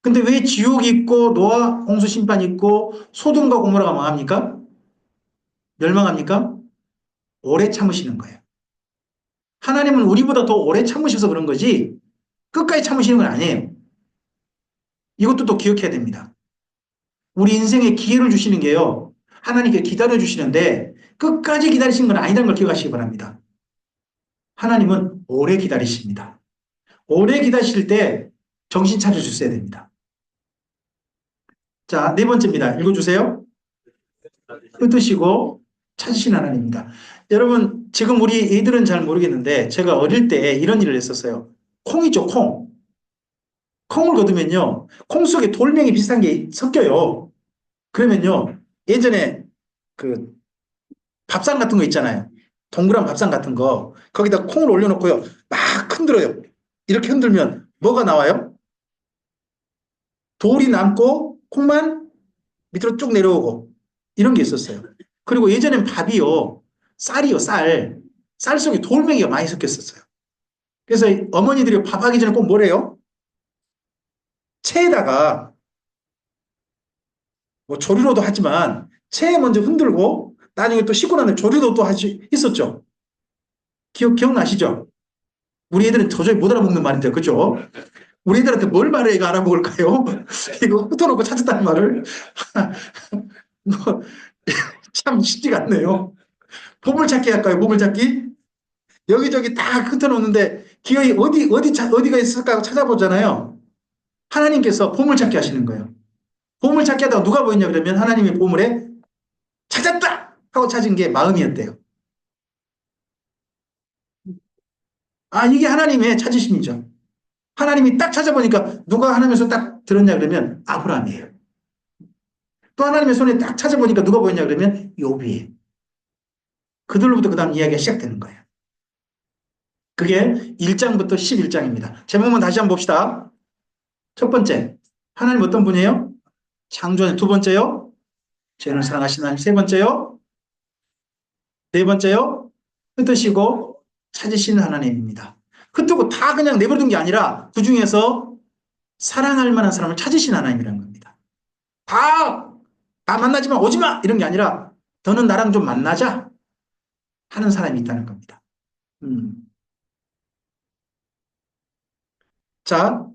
근데 왜 지옥이 있고 노아 홍수 심판이 있고 소돔과 고모라가 망합니까? 멸망합니까? 오래 참으시는 거예요. 하나님은 우리보다 더 오래 참으셔서 그런 거지 끝까지 참으시는 건 아니에요. 이것도 또 기억해야 됩니다. 우리 인생에 기회를 주시는 게요. 하나님께 기다려 주시는데 끝까지 기다리시는 건 아니라는 걸 기억하시기 바랍니다. 하나님은 오래 기다리십니다. 오래 기다리실 때 정신 차려주셔야 됩니다. 자, 네 번째입니다. 읽어주세요. 흩으시고 찾으신 하나님입니다. 여러분, 지금 우리 애들은 잘 모르겠는데 제가 어릴 때 이런 일을 했었어요. 콩이죠, 콩. 콩을 거두면요. 콩 속에 돌멩이 비슷한 게 섞여요. 그러면요. 예전에 그 밥상 같은 거 있잖아요. 동그란 밥상 같은 거. 거기다 콩을 올려놓고요. 막 흔들어요. 이렇게 흔들면 뭐가 나와요? 돌이 남고 콩만 밑으로 쭉 내려오고 이런 게 있었어요. 그리고 예전엔 밥이요. 쌀이요, 쌀. 쌀 속에 돌멩이가 많이 섞였었어요. 그래서 어머니들이 밥하기 전에 꼭 뭐래요? 체에다가 뭐 조리로도 하지만 체에 먼저 흔들고 나중에 또 씻고 난 다음에 조리도 또 했었죠. 기억나시죠? 우리 애들은 도저히 못 알아먹는 말인데, 그죠? 우리 애들한테 뭘 말해 이거 알아먹을까요? 이거 흩어놓고 찾았다는 말을. 뭐, 참 쉽지가 않네요. 보물찾기 할까요? 보물찾기? 여기저기 다 흩어놓는데 기어이 어디가 있을까 찾아보잖아요. 하나님께서 보물찾기 하시는 거예요. 보물찾기 하다가 누가 보였냐 그러면 하나님의 보물에 찾았다! 하고 찾은 게 마음이었대요. 아, 이게 하나님의 찾으심이죠. 하나님이 딱 찾아보니까 누가 하나님에서 딱 들었냐 그러면 아브라함이에요. 또 하나님의 손에 딱 찾아보니까 누가 보였냐 그러면 욥이에요. 그들로부터 그 다음 이야기가 시작되는 거예요. 그게 1장부터 11장입니다. 제목만 다시 한번 봅시다. 첫 번째, 하나님 어떤 분이에요? 창조하는. 두 번째요, 죄인을 사랑하시는 하나님. 세 번째요, 네 번째요, 흩으시고 찾으시는 하나님입니다. 흩고 다 그냥 내버려둔 게 아니라 그 중에서 사랑할 만한 사람을 찾으신 하나님이라는 겁니다. 다 만나지만 오지 마! 이런 게 아니라 너는 나랑 좀 만나자 하는 사람이 있다는 겁니다. 자,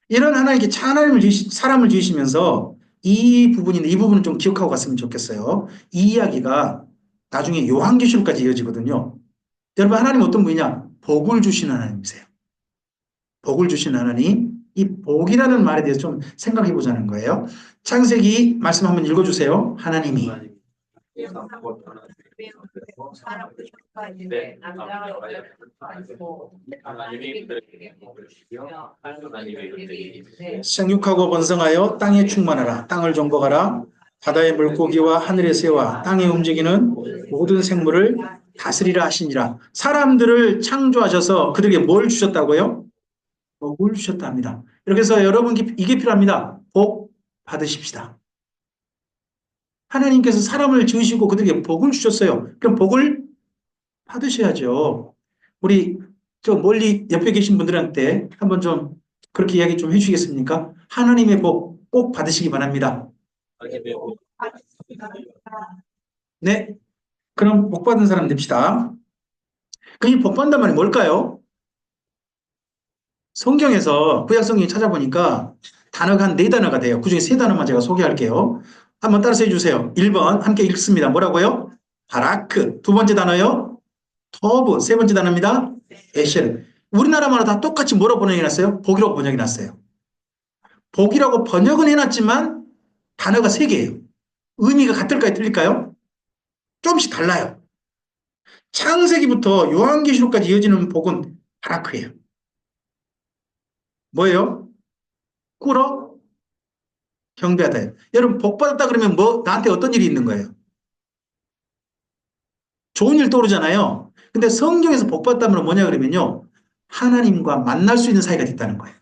이런 하나님께 하나님을 사람을 지으시면서 이 부분인데 이 부분은 좀 기억하고 갔으면 좋겠어요. 이 이야기가 나중에 요한계시록까지 이어지거든요. 여러분, 하나님 어떤 분이냐? 복을 주시는 하나님이세요. 복을 주시는 하나님. 이 복이라는 말에 대해서 좀 생각해 보자는 거예요. 창세기 말씀 한번 읽어주세요. 하나님이 생육하고 번성하여 땅에 충만하라. 땅을 정복하라. 바다의 물고기와 하늘의 새와 땅에 움직이는 모든 생물을 다스리라 하시니라. 사람들을 창조하셔서 그들에게 뭘 주셨다고요? 복을 주셨답니다. 이렇게 해서 여러분 이게 필요합니다. 복 받으십시다. 하나님께서 사람을 지으시고 그들에게 복을 주셨어요. 그럼 복을 받으셔야죠. 우리 저 멀리 옆에 계신 분들한테 한번 좀 그렇게 이야기 좀 해주시겠습니까? 하나님의 복 꼭 받으시기 바랍니다. 네. 그럼 복 받은 사람 됩시다. 그럼 이 복 받는단 말이 뭘까요? 성경에서 구약 성경 찾아보니까 단어가 한 4단어가 돼요. 그중에 3단어만 제가 소개할게요. 한번 따라서 해주세요. 1번 함께 읽습니다. 뭐라고요? 바라크. 두 번째 단어요? 터브. 세 번째 단어입니다. 에셀. 우리나라마다 다 똑같이 뭐라고 번역해 놨어요? 복이라고 번역해 놨어요. 복이라고 번역은 해놨지만 단어가 3개예요. 의미가 같을까요? 틀릴까요? 조금씩 달라요. 창세기부터 요한계시록까지 이어지는 복은 바라크예요. 뭐예요? 꿇어 경배하다. 여러분 복 받았다 그러면 뭐 나한테 어떤 일이 있는 거예요? 좋은 일 떠오르잖아요. 근데 성경에서 복 받다면 뭐냐 그러면요. 하나님과 만날 수 있는 사이가 됐다는 거예요.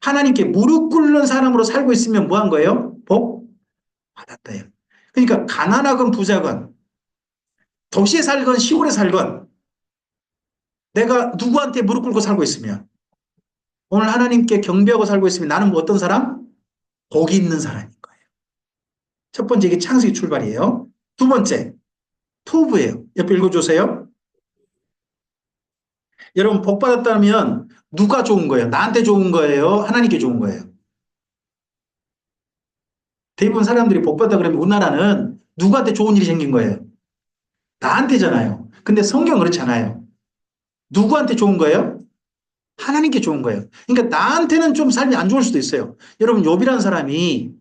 하나님께 무릎 꿇는 사람으로 살고 있으면 뭐 한 거예요? 복 받았다요. 그러니까 가난하건 부자건 도시에 살건 시골에 살건 내가 누구한테 무릎 꿇고 살고 있으면 오늘 하나님께 경배하고 살고 있으면 나는 뭐 어떤 사람? 복이 있는 사람인 거예요. 첫 번째 이게 창세기 출발이에요. 두 번째 토부예요. 옆에 읽어주세요. 여러분 복 받았다면 누가 좋은 거예요? 나한테 좋은 거예요? 하나님께 좋은 거예요? 대부분 사람들이 복 받다 그러면 우리나라는 누구한테 좋은 일이 생긴 거예요? 나한테잖아요. 근데 성경은 그렇지 않아요. 누구한테 좋은 거예요? 하나님께 좋은 거예요. 그러니까 나한테는 좀 삶이 안 좋을 수도 있어요. 여러분 욥이라는 사람이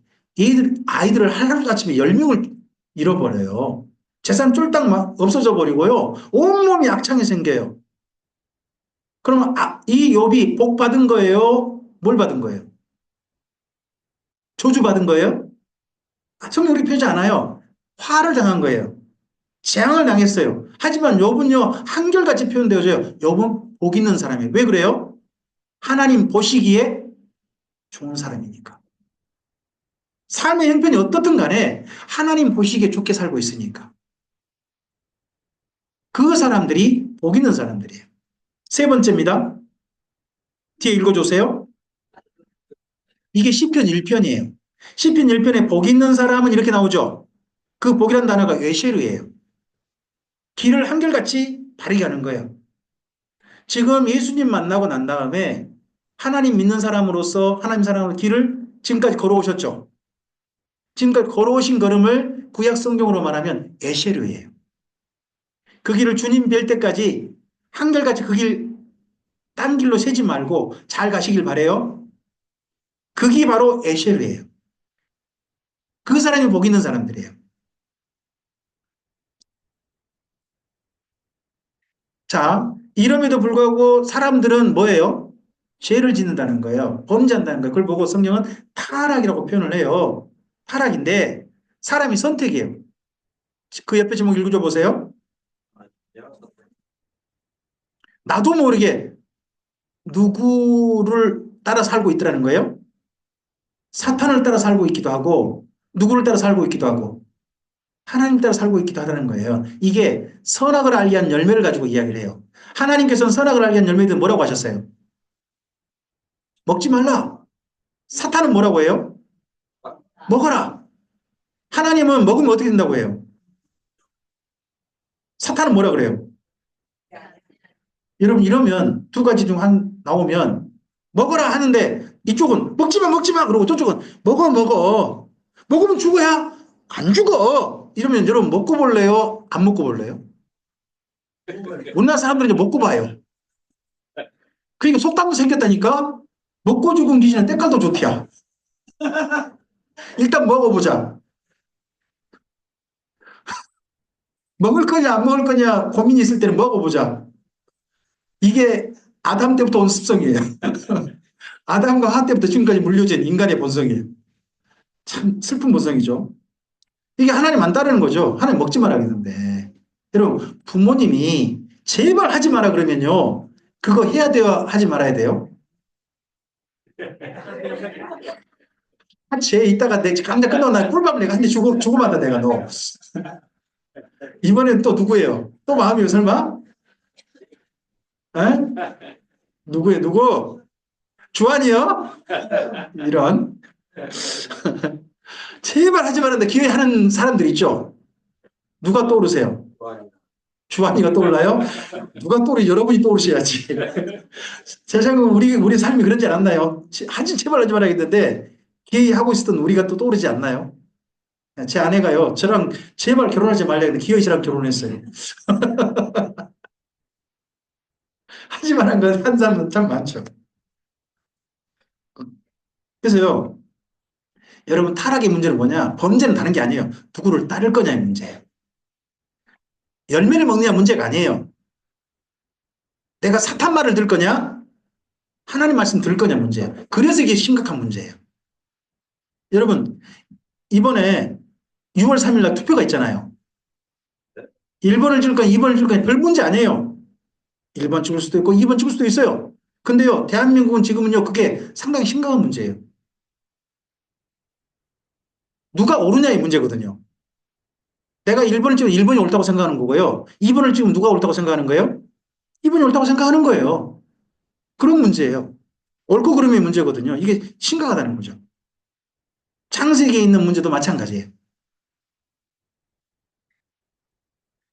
아이들을 하루아침에 10명을 잃어버려요. 재산 쫄딱 막 없어져 버리고요. 온몸이 악창이 생겨요. 그러면 이 욥이 복 받은 거예요? 뭘 받은 거예요? 저주 받은 거예요? 성경이 그렇게 표현하지 않아요. 화를 당한 거예요. 재앙을 당했어요. 하지만 욥은요 한결같이 표현되어져요. 욥은 복 있는 사람이에요. 왜 그래요? 하나님 보시기에 좋은 사람이니까. 삶의 형편이 어떻든 간에 하나님 보시기에 좋게 살고 있으니까. 그 사람들이 복 있는 사람들이에요. 세 번째입니다. 뒤에 읽어주세요. 이게 시편 1편이에요. 시편 1편에 복 있는 사람은 이렇게 나오죠. 그 복이라는 단어가 외쉐르예요. 길을 한결같이 바르게 하는 거예요. 지금 예수님 만나고 난 다음에 하나님 믿는 사람으로서 하나님 사랑으로 길을 지금까지 걸어오셨죠. 지금까지 걸어오신 걸음을 구약 성경으로 말하면 에쉐르예요. 그 길을 주님 뵐 때까지 한결같이 그 길, 딴 길로 새지 말고 잘 가시길 바래요. 그게 바로 에쉐르예요. 그 사람이 복 있는 사람들이에요. 자, 이럼에도 불구하고 사람들은 뭐예요? 죄를 짓는다는 거예요. 범죄한다는 거예요. 그걸 보고 성경은 타락이라고 표현을 해요. 타락인데 사람이 선택이에요. 그 옆에 제목 읽어줘 보세요. 나도 모르게 누구를 따라 살고 있더라는 거예요. 사탄을 따라 살고 있기도 하고 누구를 따라 살고 있기도 하고 하나님 따라 살고 있기도 하다는 거예요. 이게 선악을 알게 한 열매를 가지고 이야기를 해요. 하나님께서는 선악을 알게 한 열매들 뭐라고 하셨어요? 먹지 말라. 사탄은 뭐라고 해요? 먹어라. 하나님은 먹으면 어떻게 된다고 해요? 사탄은 뭐라 그래요? 여러분 이러면 두 가지 중 한 나오면 먹어라 하는데 이쪽은 먹지 마 그러고 저쪽은 먹어 먹으면 죽어야 안 죽어 이러면 여러분 먹고 볼래요? 안 먹고 볼래요? 우리나라 사람들은 이제 먹고 봐요. 그러니까 속담도 생겼다니까 먹고 죽은 귀신은 때깔도 좋대야. 일단 먹어보자. 먹을 거냐 안 먹을 거냐 고민이 있을 때는 먹어보자. 이게 아담 때부터 온 습성이에요. 아담과 하 때부터 지금까지 물려진 인간의 본성이에요. 참 슬픈 본성이죠. 이게 하나님 안 따르는 거죠. 하나님 먹지 마라 그러는데. 여러분 부모님이 제발 하지 마라 그러면요. 그거 해야 돼요? 하지 말아야 돼요? 쟤 이따가 내 강좌 끝나고 나 꿀밤 내가 한 대 주고 만다 내가 너. 이번엔 또 누구예요? 또 마음이요 설마? 에? 누구예요? 누구? 주한이요? 이런. 제발 하지 말았는데 기회 하는 사람들 있죠? 누가 떠오르세요? 주한이가 떠올라요? 누가 떠오르 여러분이 떠오르셔야지. 세상은 우리 삶이 그런지 않나요? 하지 제발 하지 말아야겠는데 기회하고 있었던 우리가 또 떠오르지 않나요? 제 아내가요, 저랑 제발 결혼하지 말라 했는데 기어이 씨랑 결혼했어요. 하지 말한 건 사람은 참 많죠. 그래서요, 여러분 타락의 문제는 뭐냐? 범죄는 다른 게 아니에요. 누구를 따를 거냐의 문제예요. 열매를 먹느냐 문제가 아니에요. 내가 사탄 말을 들 거냐? 하나님 말씀 들 거냐 문제예요. 그래서 이게 심각한 문제예요. 여러분, 이번에 6월 3일 날 투표가 있잖아요. 1번을 줄 거냐, 2번을 줄 거냐, 별 문제 아니에요. 1번 찍을 수도 있고, 2번 찍을 수도 있어요. 근데요, 대한민국은 지금은요, 그게 상당히 심각한 문제예요. 누가 옳으냐의 문제거든요. 내가 1번을 찍으면 1번이 옳다고 생각하는 거고요. 2번을 찍으면 누가 옳다고 생각하는 거예요? 2번이 옳다고 생각하는 거예요. 그런 문제예요. 옳고 그름의 문제거든요. 이게 심각하다는 거죠. 창세기에 있는 문제도 마찬가지예요.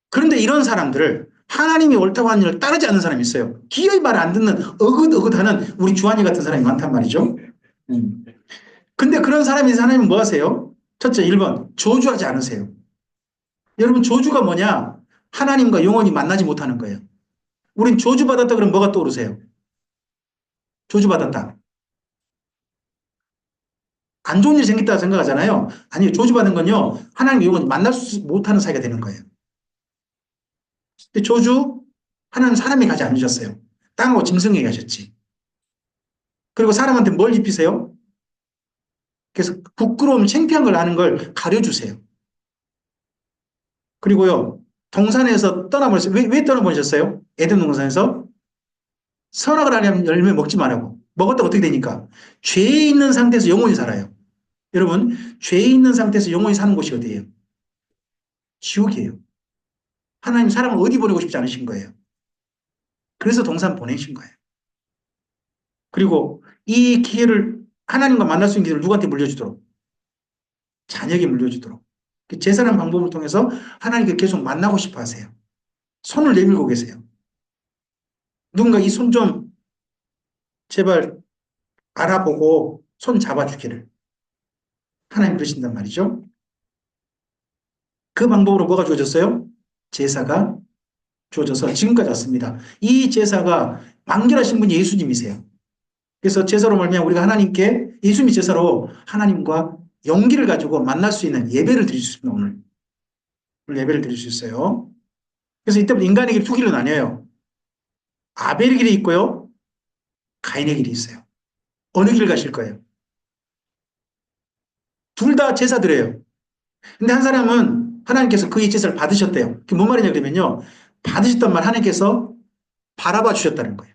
그런데 이런 사람들을 하나님이 옳다고 하는 일을 따르지 않는 사람이 있어요. 기어이 말을 안 듣는 어긋어긋하는 우리 주한이 같은 사람이 많단 말이죠. 음. 근데 그런 사람이 하나님은 뭐 하세요? 첫째, 1번, 저주하지 않으세요. 여러분, 저주가 뭐냐? 하나님과 영원히 만나지 못하는 거예요. 우린 저주받았다 그러면 뭐가 떠오르세요? 저주받았다. 안 좋은 일이 생겼다고 생각하잖아요. 아니요, 저주받은 건요, 하나님과 영원히 만날 수 못하는 사이가 되는 거예요. 근데 저주, 하나님 사람이 가지 않으셨어요. 땅하고 짐승에게 가셨지. 그리고 사람한테 뭘 입히세요? 그래서 부끄러움, 창피한 걸 아는 걸 가려주세요. 그리고요, 동산에서 떠나버렸어요. 왜 떠나버리셨어요? 에덴 동산에서? 선악을 하려면 열매 먹지 말라고. 먹었다 어떻게 되니까? 죄에 있는 상태에서 영원히 살아요. 여러분, 죄에 있는 상태에서 영원히 사는 곳이 어디예요? 지옥이에요. 하나님 사람을 어디 보내고 싶지 않으신 거예요. 그래서 동산 보내신 거예요. 그리고 이 기회를 하나님과 만날 수 있는 기회를 누구한테 물려주도록? 자녀에게 물려주도록. 그 제사라는 방법을 통해서 하나님께 계속 만나고 싶어 하세요. 손을 내밀고 계세요. 누군가 이 손 좀 제발 알아보고 손 잡아주기를. 하나님 그러신단 말이죠. 그 방법으로 뭐가 주어졌어요? 제사가 주어져서 지금까지 왔습니다. 이 제사가 완결하신 분이 예수님이세요. 그래서 제사로 말미암아 우리가 하나님께 예수님이 제사로 하나님과 용기를 가지고 만날 수 있는 예배를 드릴 수 있습니다. 오늘 예배를 드릴 수 있어요. 그래서 이때부터 인간의 길이 두 길로 나뉘어요. 아벨의 길이 있고요. 가인의 길이 있어요. 어느 길 가실 거예요? 둘 다 제사드려요. 근데 한 사람은 하나님께서 그의 제사를 받으셨대요. 그게 뭔 말이냐 그러면요. 받으셨단 말 하나님께서 바라봐 주셨다는 거예요.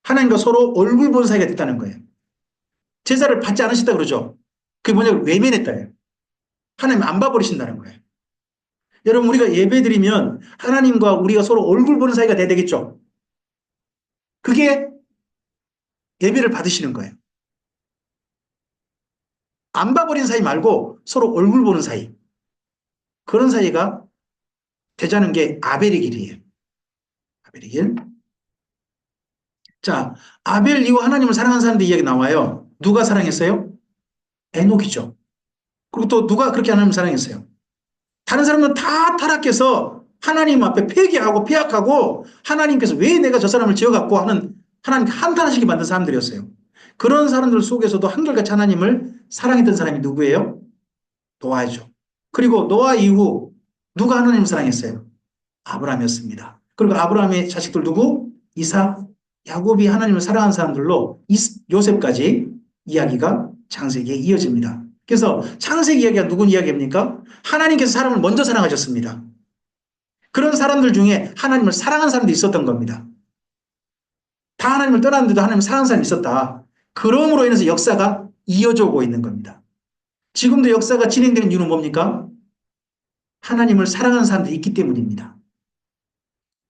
하나님과 서로 얼굴 본 사이가 됐다는 거예요. 제사를 받지 않으셨다 그러죠. 그게 뭐냐면 외면했다예요. 하나님 안 봐버리신다는 거예요. 여러분 우리가 예배 드리면 하나님과 우리가 서로 얼굴 보는 사이가 돼야 되겠죠. 그게 예배를 받으시는 거예요. 안 봐버린 사이 말고 서로 얼굴 보는 사이. 그런 사이가 되자는 게 아벨의 길이에요. 아벨의 길. 자, 아벨 이후 하나님을 사랑한 사람들 이야기 나와요. 누가 사랑했어요? 에녹이죠. 그리고 또 누가 그렇게 하나님을 사랑했어요? 다른 사람들은 다 타락해서 하나님 앞에 폐기하고 폐악하고 하나님께서 왜 내가 저 사람을 지어갖고 하는 하나님 한탄하시게 만든 사람들이었어요. 그런 사람들 속에서도 한결같이 하나님을 사랑했던 사람이 누구예요? 노아죠. 그리고 노아 이후 누가 하나님을 사랑했어요? 아브라함이었습니다. 그리고 아브라함의 자식들 누구? 이삭, 야곱이 하나님을 사랑한 사람들로 요셉까지 이야기가 창세기에 이어집니다. 그래서 창세기 이야기가 누군 이야기입니까? 하나님께서 사람을 먼저 사랑하셨습니다. 그런 사람들 중에 하나님을 사랑한 사람도 있었던 겁니다. 다 하나님을 떠났는데도 하나님을 사랑하는 사람이 있었다. 그럼으로 인해서 역사가 이어져 오고 있는 겁니다. 지금도 역사가 진행되는 이유는 뭡니까? 하나님을 사랑하는 사람들이 있기 때문입니다.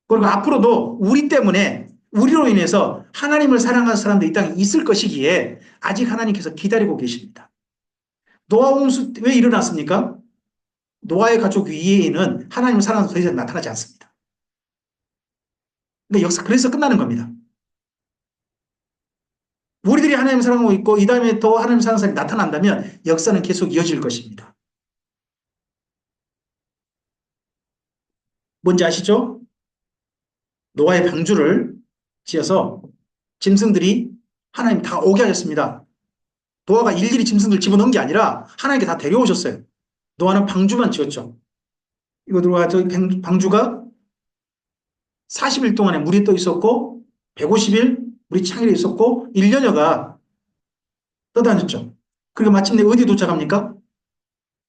그리고 앞으로도 우리 때문에 우리로 인해서 하나님을 사랑하는 사람들이 이 땅에 있을 것이기에 아직 하나님께서 기다리고 계십니다. 노아 홍수 왜 일어났습니까? 노아의 가족 위에는 하나님을 사랑하는 더 이상 나타나지 않습니다. 근데 역사 그래서 끝나는 겁니다. 우리들이 하나님을 사랑하고 있고 이 다음에 더 하나님을 사랑하는 사람이 나타난다면 역사는 계속 이어질 것입니다. 뭔지 아시죠? 노아의 방주를 지어서 짐승들이 하나님 다 오게 하셨습니다. 노아가 일일이 짐승들 집어넣은 게 아니라 하나님께 다 데려오셨어요. 노아는 방주만 지었죠. 이거 들어와 저 방주가 40일 동안에 물이 떠 있었고 150일 물이 창일에 있었고 1년여가 떠다녔죠. 그리고 마침내 어디 도착합니까?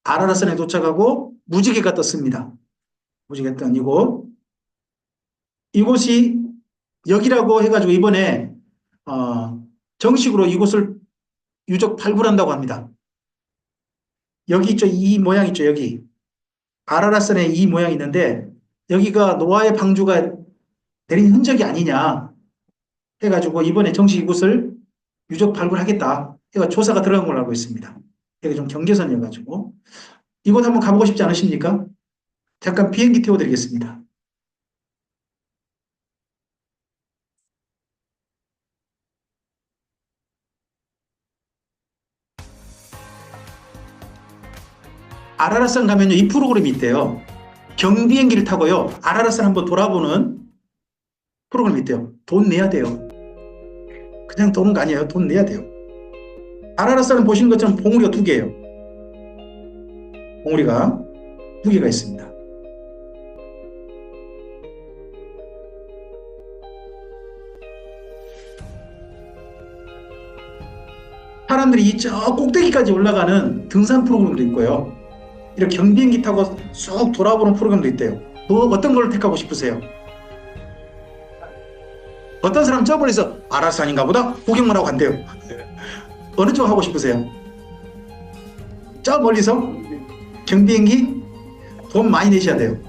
아라라산에 도착하고 무지개가 떴습니다. 무지개 뜬 이곳. 이곳이 여기라고 해가지고 이번에 정식으로 이곳을 유적 발굴한다고 합니다. 여기 있죠. 이 모양 있죠. 여기. 아라라산에 이 모양이 있는데 여기가 노아의 방주가 내린 흔적이 아니냐 해가지고 이번에 정식 이곳을 유적 발굴하겠다. 해가 조사가 들어간 걸로 알고 있습니다. 여기 좀 경계선이어가지고. 이곳 한번 가보고 싶지 않으십니까? 잠깐 비행기 태워드리겠습니다. 아라라산 가면요, 이 프로그램이 있대요. 경비행기를 타고요, 아라라산 한번 돌아보는 프로그램이 있대요. 돈 내야 돼요. 그냥 도는 거 아니에요. 돈 내야 돼요. 아라라산은 보시는 것처럼 봉우리가 두 개예요. 봉우리가 두 개가 있습니다. 사람들이 이 저 꼭대기까지 올라가는 등산 프로그램도 있고요. 이렇게 경비행기 타고 쑥 돌아보는 프로그램도 있대요. 뭐 어떤 걸 택하고 싶으세요? 어떤 사람 저 멀리서 아라산인가 보다 구경만 하고 간대요. 어느 쪽 하고 싶으세요? 저 멀리서 경비행기 돈 많이 내셔야 돼요.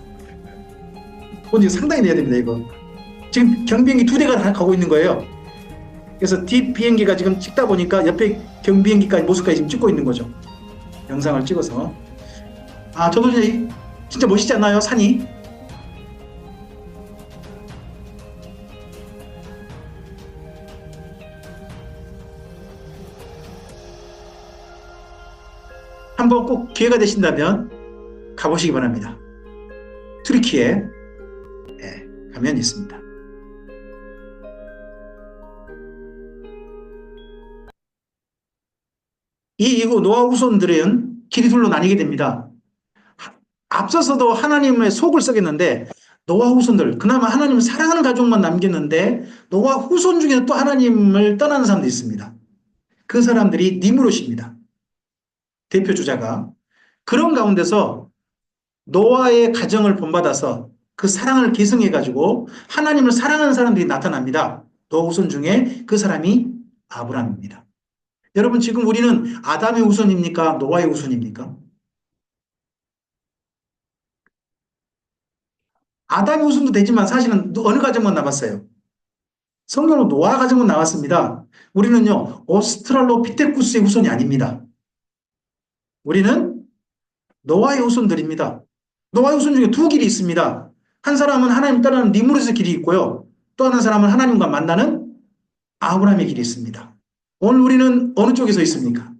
돈 지금 상당히 내야 됩니다. 이거 지금 경비행기 두 대가 가고 있는 거예요. 그래서 뒷 비행기가 지금 찍다 보니까 옆에 경비행기까지 모습까지 지금 찍고 있는 거죠. 영상을 찍어서. 저도 진짜 멋있지 않나요? 산이. 한번 꼭 기회가 되신다면 가보시기 바랍니다. 튀르키예 가면 있습니다. 이후 노아 후손들은 길이 둘로 나뉘게 됩니다. 앞서서도 하나님의 속을 썩였는데 노아 후손들, 그나마 하나님을 사랑하는 가족만 남겼는데 노아 후손 중에는 또 하나님을 떠나는 사람도 있습니다. 그 사람들이 니므롯입니다. 대표 주자가. 그런 가운데서 노아의 가정을 본받아서 그 사랑을 계승해가지고 하나님을 사랑하는 사람들이 나타납니다. 노아 후손 중에 그 사람이 아브라함입니다. 여러분, 지금 우리는 아담의 후손입니까? 노아의 후손입니까? 아담의 후손도 되지만 사실은 어느 가정만 남았어요? 성경은 노아 가정은 나왔습니다. 우리는요, 오스트랄로피테쿠스의 후손이 아닙니다. 우리는 노아의 후손들입니다. 노아의 후손 중에 두 길이 있습니다. 한 사람은 하나님 따르는 니므롯의 길이 있고요. 또 하나 사람은 하나님과 만나는 아브라함의 길이 있습니다. 오늘 우리는 어느 쪽에 서 있습니까?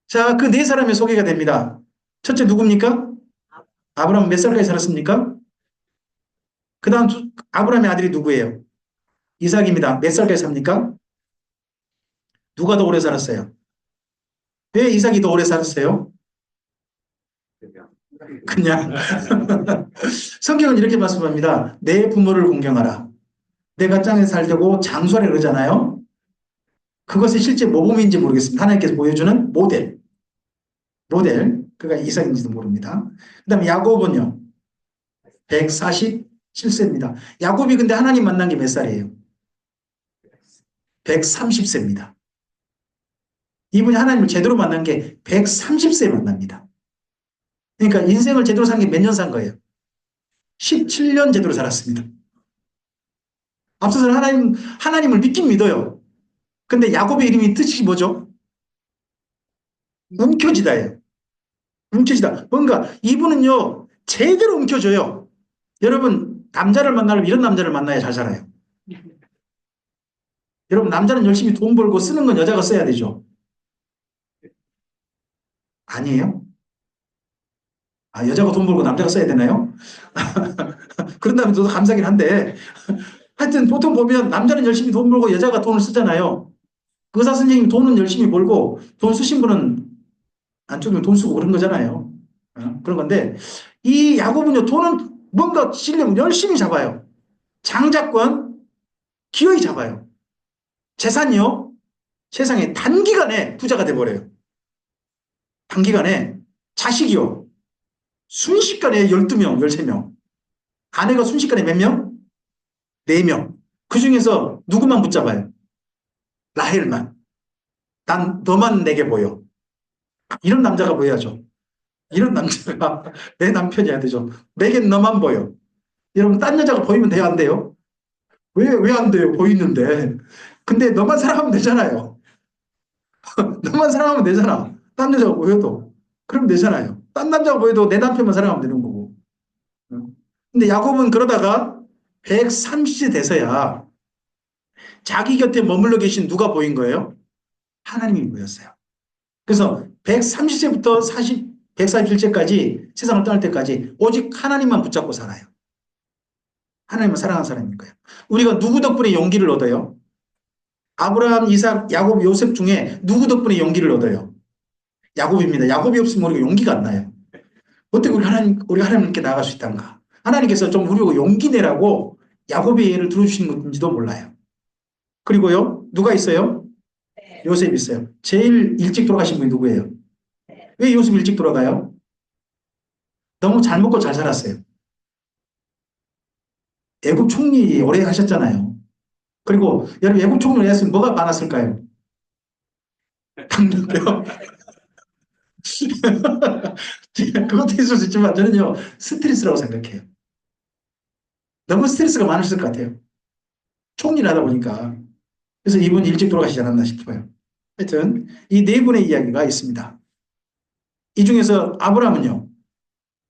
자, 그 네 사람의 소개가 됩니다. 첫째 누굽니까? 아브라함 몇 살까지 살았습니까? 그 다음 아브라함의 아들이 누구예요? 이삭입니다. 몇 살까지 삽니까? 누가 더 오래 살았어요? 왜 이삭이 더 오래 살았어요? 그냥 성경은 이렇게 말씀합니다. 내 부모를 공경하라. 내가 땅에 살려고 장수하라 그러잖아요. 그것이 실제 모범인지 모르겠습니다. 하나님께서 보여주는 모델. 그가 이삭인지도 모릅니다. 그 다음에 야곱은요. 147세입니다. 야곱이 근데 하나님 만난 게 몇 살이에요? 130세입니다. 이분이 하나님을 제대로 만난 게 130세에 만납니다. 그러니까 인생을 제대로 산 게 몇 년 산 거예요? 17년 제대로 살았습니다. 앞서서는 하나님을 믿긴 믿어요. 근데 야곱의 이름이 뜻이 뭐죠? 움켜쥐다예요. 움켜쥐다. 뭔가 이분은요, 제대로 움켜줘요. 여러분, 남자를 만나려면 이런 남자를 만나야 잘 살아요. 여러분, 남자는 열심히 돈 벌고 쓰는 건 여자가 써야 되죠. 아니에요? 여자가 돈 벌고 남자가 써야 되나요? 그런다면 저도 감사하긴 한데 하여튼 보통 보면 남자는 열심히 돈 벌고 여자가 돈을 쓰잖아요. 의사 선생님 돈은 열심히 벌고 돈 쓰신 분은 안쪽에 돈 쓰고 그런 거잖아요. 그런 건데 이 야곱은요, 돈은 뭔가 쓰려면 열심히 잡아요. 장자권 기어이 잡아요. 재산이요, 세상에 단기간에 부자가 돼버려요. 단기간에. 자식이요, 순식간에 12명, 13명. 아내가 순식간에 몇 명? 4명. 그 중에서 누구만 붙잡아요? 라헬만. 난 너만 내게 보여. 이런 남자가 보여야죠. 이런 남자가 내 남편이어야 되죠. 내겐 너만 보여. 여러분, 딴 여자가 보이면 돼요, 안 돼요? 왜 안 돼요? 보이는데. 근데 너만 사랑하면 되잖아요. 너만 사랑하면 되잖아. 딴 여자가 보여도. 그럼 되잖아요. 딴 남자가 보여도 내 남편만 사랑하면 되는 거고. 근데 야곱은 그러다가 130세 돼서야 자기 곁에 머물러 계신 누가 보인 거예요? 하나님이 보였어요. 그래서 130세부터 141세까지 세상을 떠날 때까지 오직 하나님만 붙잡고 살아요. 하나님을 사랑하는 사람인 거예요. 우리가 누구 덕분에 용기를 얻어요? 아브라함, 이삭, 야곱, 요셉 중에 누구 덕분에 용기를 얻어요? 야곱입니다. 야곱이 없으면 우리가 용기가 안 나요. 어떻게 우리 하나님께 나아갈 수 있단가? 하나님께서 좀 우리가 용기 내라고 야곱의 예를 들어주시는 건지도 몰라요. 그리고요, 누가 있어요? 요셉 있어요. 제일 일찍 돌아가신 분이 누구예요? 왜 요셉 일찍 돌아가요? 너무 잘 먹고 잘 살았어요. 애국 총리 오래 하셨잖아요. 그리고 여러분, 애국 총리를 했으면 뭐가 많았을까요? 당뇨병. 그것도 있을 수 있지만 저는요, 스트레스라고 생각해요. 너무 스트레스가 많으실 것 같아요. 총리를 하다 보니까. 그래서 이분 일찍 돌아가시지 않았나 싶어요. 하여튼 이 네 분의 이야기가 있습니다. 이 중에서 아브라함은요,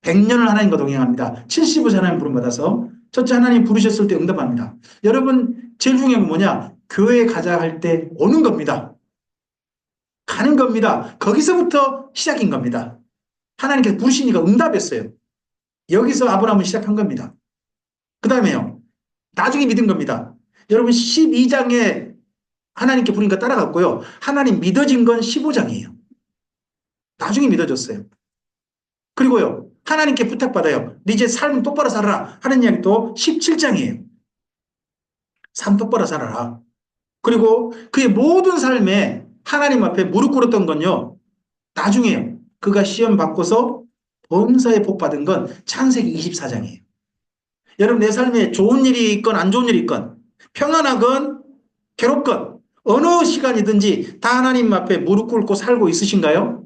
100년을 하나님과 동행합니다. 70을 하나님 부름받아서 첫째 하나님 부르셨을 때 응답합니다. 여러분, 제일 중요한 건 뭐냐? 교회 가자 할 때 오는 겁니다. 가는 겁니다. 거기서부터 시작인 겁니다. 하나님께서 부르시니까 응답했어요. 여기서 아브라함은 시작한 겁니다. 그 다음에요, 나중에 믿은 겁니다. 여러분, 12장에 하나님께 부르니까 따라갔고요. 하나님 믿어진 건 15장이에요. 나중에 믿어졌어요. 그리고요, 하나님께 부탁받아요. 네 이제 삶 똑바로 살아라 하는 이야기 또 17장이에요. 삶 똑바로 살아라. 그리고 그의 모든 삶에 하나님 앞에 무릎 꿇었던 건요, 나중에요. 그가 시험 받고서 범사에 복 받은 건 창세기 24장이에요. 여러분, 내 삶에 좋은 일이 있건 안 좋은 일이 있건 평안하건 괴롭건 어느 시간이든지 다 하나님 앞에 무릎 꿇고 살고 있으신가요?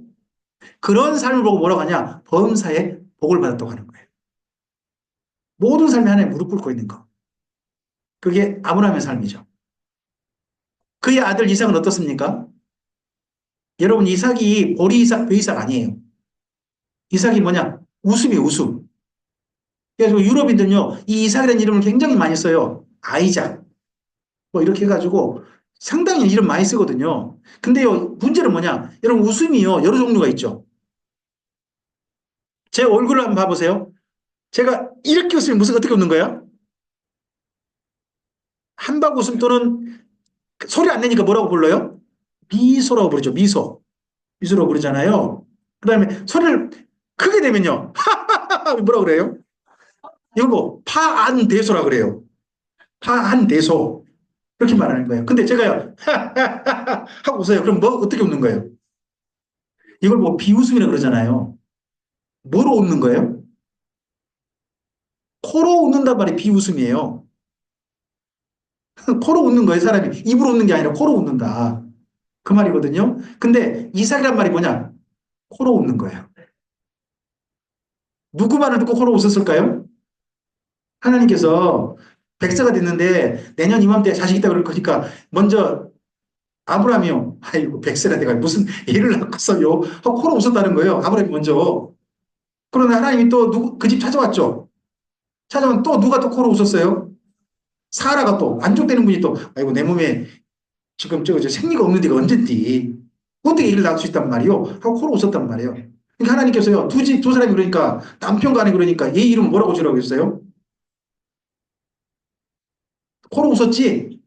그런 삶을 보고 뭐라고 하냐? 범사에 복을 받았다고 하는 거예요. 모든 삶에 하나님 무릎 꿇고 있는 거. 그게 아브라함의 삶이죠. 그의 아들 이삭은 어떻습니까? 여러분, 이삭이 보리 이삭, 배 이삭 아니에요. 이삭이 뭐냐? 웃음이에요, 웃음. 그래서 유럽인들은요, 이 이삭이라는 이름을 굉장히 많이 써요. 아이작. 뭐 이렇게 해가지고 상당히 이름 많이 쓰거든요. 근데요, 문제는 뭐냐? 여러분, 웃음이요, 여러 종류가 있죠. 제 얼굴을 한번 봐보세요. 제가 이렇게 웃으면 무슨 어떻게 웃는 거야? 한박 웃음 또는 소리 안 내니까 뭐라고 불러요? 미소라고 부르죠. 미소. 미소라고 부르잖아요. 그 다음에 소리를 크게 내면요. 뭐라고 그래요? 이거 뭐 파안대소라 그래요. 파안대소. 그렇게 말하는 거예요. 근데 제가요. 하고 웃어요. 그럼 뭐 어떻게 웃는 거예요? 이걸 뭐 비웃음이라 그러잖아요. 뭐로 웃는 거예요? 코로 웃는단 말이 비웃음이에요. 코로 웃는 거예요, 사람이. 입으로 웃는 게 아니라 코로 웃는다. 그 말이거든요. 근데 이삭이란 말이 뭐냐? 코로 웃는 거예요. 누구 말을 듣고 코로 웃었을까요? 하나님께서 백세가 됐는데 내년 이맘때 자식 있다 그러니까 먼저 아브라함이요. 아이고, 백세라 내가 무슨 애를 낳고서요. 하고 코로 웃었다는 거예요. 아브라함이 먼저. 그러나 하나님이 또 그 집 찾아왔죠. 찾아오면 또 누가 또 코로 웃었어요? 사라가 또 안쪽되는 분이 또 아이고, 내 몸에 지금 저 생리가 없는 데가 언젠디. 어떻게 애를 낳을 수 있단 말이요? 하고 코로 웃었단 말이에요. 그러니까 하나님께서요. 두 사람이 그러니까 남편과 아내 그러니까 얘 이름 뭐라고 지으라고 했어요? 코로 웃었지?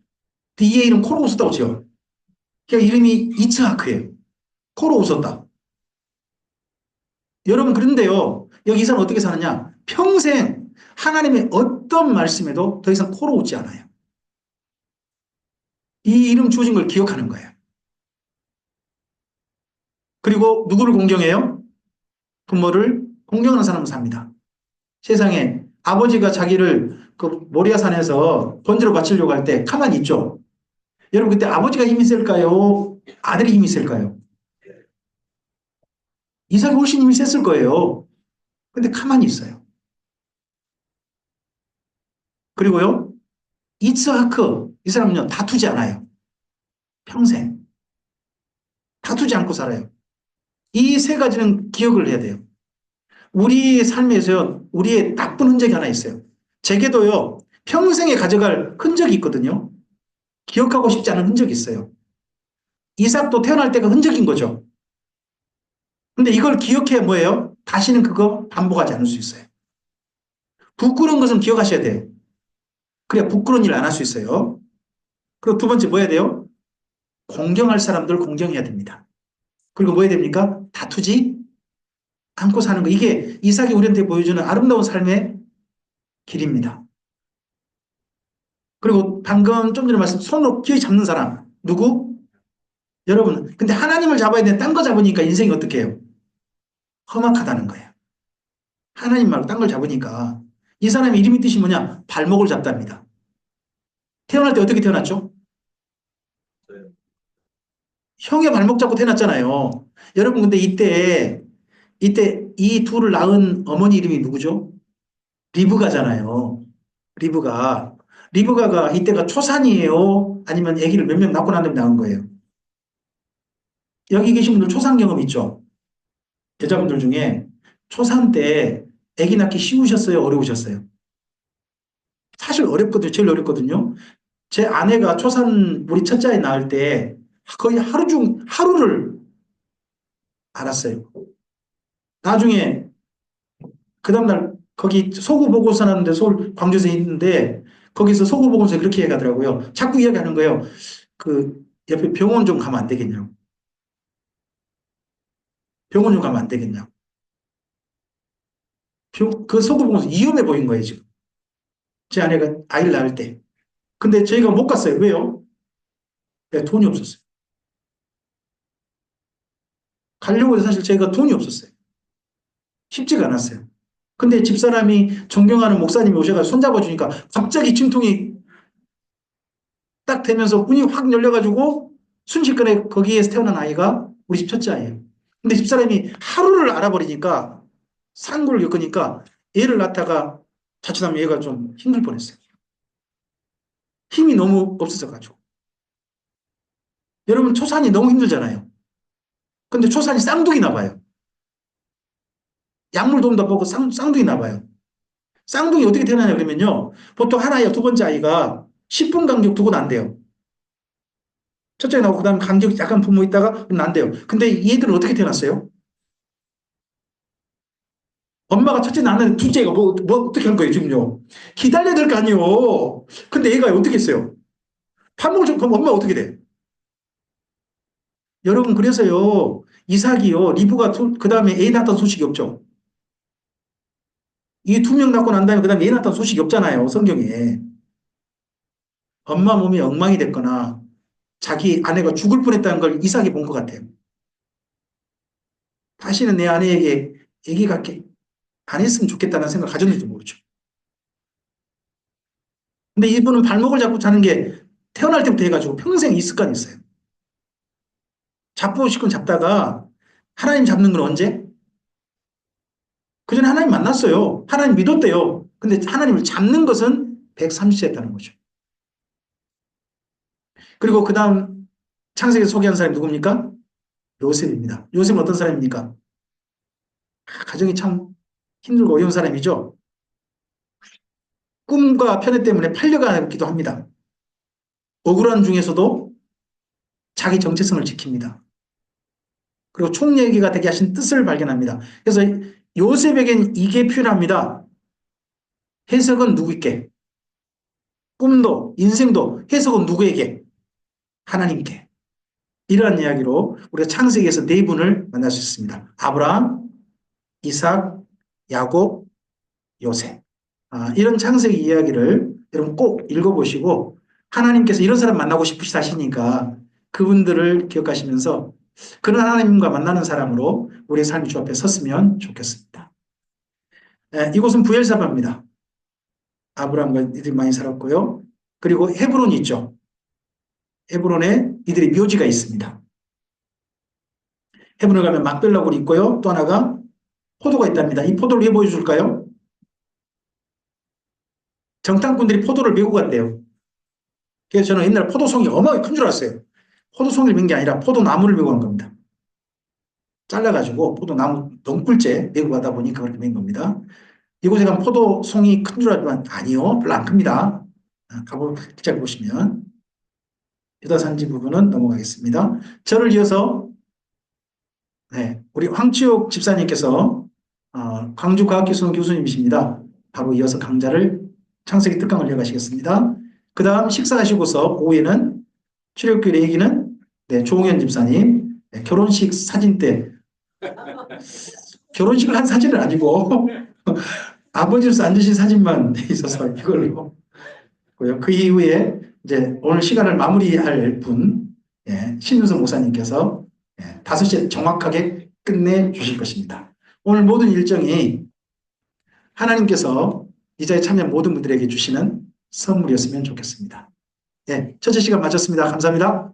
근데 얘 이름 코로 웃었다고 지어. 그러니까 이름이 이츠하크예요. 코로 웃었다. 여러분, 그런데요. 여기 이 사람은 어떻게 사느냐? 평생 하나님의 어떤 말씀에도 더 이상 코로 웃지 않아요. 이 이름 주어진 걸 기억하는 거예요. 그리고 누구를 공경해요? 부모를 공경하는 사람은 삽니다. 세상에 아버지가 자기를 그 모리아 산에서 번제로 바치려고 할 때 가만히 있죠. 여러분 그때 아버지가 힘이 셀까요? 아들이 힘이 셀까요? 이삭이 훨씬 힘이 셌을 거예요. 근데 가만히 있어요. 그리고요, 이츠하크, 이 사람은요, 다투지 않아요. 평생. 다투지 않고 살아요. 이 세 가지는 기억을 해야 돼요. 우리 삶에서요, 우리의 나쁜 흔적이 하나 있어요. 제게도요, 평생에 가져갈 흔적이 있거든요. 기억하고 싶지 않은 흔적이 있어요. 이삭도 태어날 때가 흔적인 거죠. 근데 이걸 기억해야 뭐예요? 다시는 그거 반복하지 않을 수 있어요. 부끄러운 것은 기억하셔야 돼요. 그래야 부끄러운 일 안 할 수 있어요. 그리고 두 번째 뭐 해야 돼요? 공경할 사람들 공경해야 됩니다. 그리고 뭐 해야 됩니까? 다투지 않고 사는 거. 이게 이삭이 우리한테 보여주는 아름다운 삶의 길입니다. 그리고 방금 좀 전에 말씀 손으로 기어 잡는 사람. 누구? 여러분. 근데 하나님을 잡아야 되는데 딴 거 잡으니까 인생이 어떻게 해요? 험악하다는 거예요. 하나님 말고 딴 걸 잡으니까. 이 사람의 이름이 뜻이 뭐냐? 발목을 잡답니다. 태어날 때 어떻게 태어났죠? 형의 발목 잡고 태어났잖아요. 여러분, 근데 이때 이 둘을 낳은 어머니 이름이 누구죠? 리브가잖아요. 리브가. 리브가가 이때가 초산이에요? 아니면 아기를 몇 명 낳고 난 다음에 낳은 거예요? 여기 계신 분들 초산 경험 있죠? 여자분들 중에 초산 때 아기 낳기 쉬우셨어요? 어려우셨어요? 사실 어렵거든요. 제일 어렵거든요. 제 아내가 초산 우리 첫째 아이 낳을 때 거의 하루를 알았어요. 나중에 그 다음날 거기 소구보고서 나는데 서울 광주에서 있는데 거기서 소구보고서 그렇게 얘기하더라고요. 자꾸 이야기하는 거예요. 그 옆에 병원 좀 가면 안 되겠냐고. 병원 좀 가면 안 되겠냐고. 그 소구보고서 위험해 보인 거예요, 지금. 제 아내가 아이를 낳을 때. 근데 저희가 못 갔어요. 왜요? 네, 돈이 없었어요. 가려고 해서 사실 저희가 돈이 없었어요. 쉽지가 않았어요. 근데 집사람이 존경하는 목사님이 오셔가지고 손잡아 주니까 갑자기 진통이 딱 되면서 문이 확 열려가지고 순식간에 거기에서 태어난 아이가 우리 집 첫째 아이예요. 근데 집사람이 하루를 알아버리니까 상고를 겪으니까 얘를 낳다가 자칫하면 얘가 좀 힘들 뻔했어요. 힘이 너무 없었어가지고. 여러분 초산이 너무 힘들잖아요. 근데 초산이 쌍둥이나 봐요. 약물 도움도 받고 쌍둥이나 봐요. 쌍둥이 어떻게 태어나냐 그러면요. 보통 하나야 두 번째 아이가 10분 간격 두고 난대요. 첫째 나오고 그다음 간격 약간 부모 있다가 난대요. 근데 얘들은 어떻게 태어났어요? 엄마가 첫째 낳았는데 둘째가 뭐 어떻게 한 거예요, 지금요? 기다려야 될 거 아니에요. 근데 얘가 어떻게 했어요? 밥 먹을 줄, 그럼 엄마가 어떻게 돼? 여러분, 그래서요, 이삭이요, 리브가 그 다음에 애 낳았다는 소식이 없죠. 이 두 명 낳고 난 다음에 그 다음에 애 낳았다는 소식이 없잖아요, 성경에. 엄마 몸이 엉망이 됐거나 자기 아내가 죽을 뻔했다는 걸 이삭이 본 것 같아요. 다시는 내 아내에게 얘기 갖게 안 했으면 좋겠다는 생각을 가졌는지 모르죠. 근데 이분은 발목을 잡고 자는 게 태어날 때부터 해가지고 평생 이 습관이 있어요. 잡고 싶은 잡다가 하나님 잡는 건 언제? 그 전에 하나님 만났어요. 하나님 믿었대요. 근데 하나님을 잡는 것은 130세 했다는 거죠. 그리고 그 다음 창세기 소개한 사람이 누굽니까? 요셉입니다. 요셉은 어떤 사람입니까? 가정이 참 힘들고 어려운 사람이죠. 꿈과 편애 때문에 팔려가기도 합니다. 억울한 중에서도 자기 정체성을 지킵니다. 그리고 총예기가 되게 하신 뜻을 발견합니다. 그래서 요셉에겐 이게 필요합니다. 해석은 누구에게? 꿈도 인생도 해석은 누구에게? 하나님께. 이러한 이야기로 우리가 창세기에서 네 분을 만날 수 있습니다. 아브라함, 이삭, 야곱, 요셉. 이런 창세기 이야기를 여러분 꼭 읽어보시고 하나님께서 이런 사람 만나고 싶으시다 하시니까 그분들을 기억하시면서 그런 하나님과 만나는 사람으로 우리의 삶이 주 앞에 섰으면 좋겠습니다. 이곳은 부엘사바입니다. 아브라함과 이들이 많이 살았고요. 그리고 헤브론이 있죠. 헤브론에 이들의 묘지가 있습니다. 헤브론에 가면 막벨라굴이 있고요. 또 하나가 포도가 있답니다. 이 포도를 왜 보여줄까요? 정탐꾼들이 포도를 메고 갔대요. 그래서 저는 옛날 포도송이 어마어마하게 큰 줄 알았어요. 포도송이를 맨 게 아니라 포도나무를 메고 간 겁니다. 잘라가지고 포도나무 덩굴째 메고 가다 보니까 그렇게 맨 겁니다. 이곳에 가면 포도송이 큰 줄 알지만 아니요. 별로 안 큽니다. 기차 보시면 유다산지 부분은 넘어가겠습니다. 저를 이어서 네, 우리 황치욱 집사님께서 광주과학기술원 교수님이십니다. 바로 이어서 강좌를 창세기 특강을 이어가시겠습니다. 그 다음 식사하시고서 오후에는 출애굽기 얘기는 네, 조홍현 집사님 네, 결혼식 사진 때 결혼식을 한 사진은 아니고 아버지로서 앉으신 사진만 있어서 이걸로 고요. 그 이후에 이제 오늘 시간을 마무리할 분 신윤서 목사님께서 5시에 정확하게 끝내 주실 것입니다. 오늘 모든 일정이 하나님께서 이 자리에 참여한 모든 분들에게 주시는 선물이었으면 좋겠습니다. 첫째 시간 마쳤습니다. 감사합니다.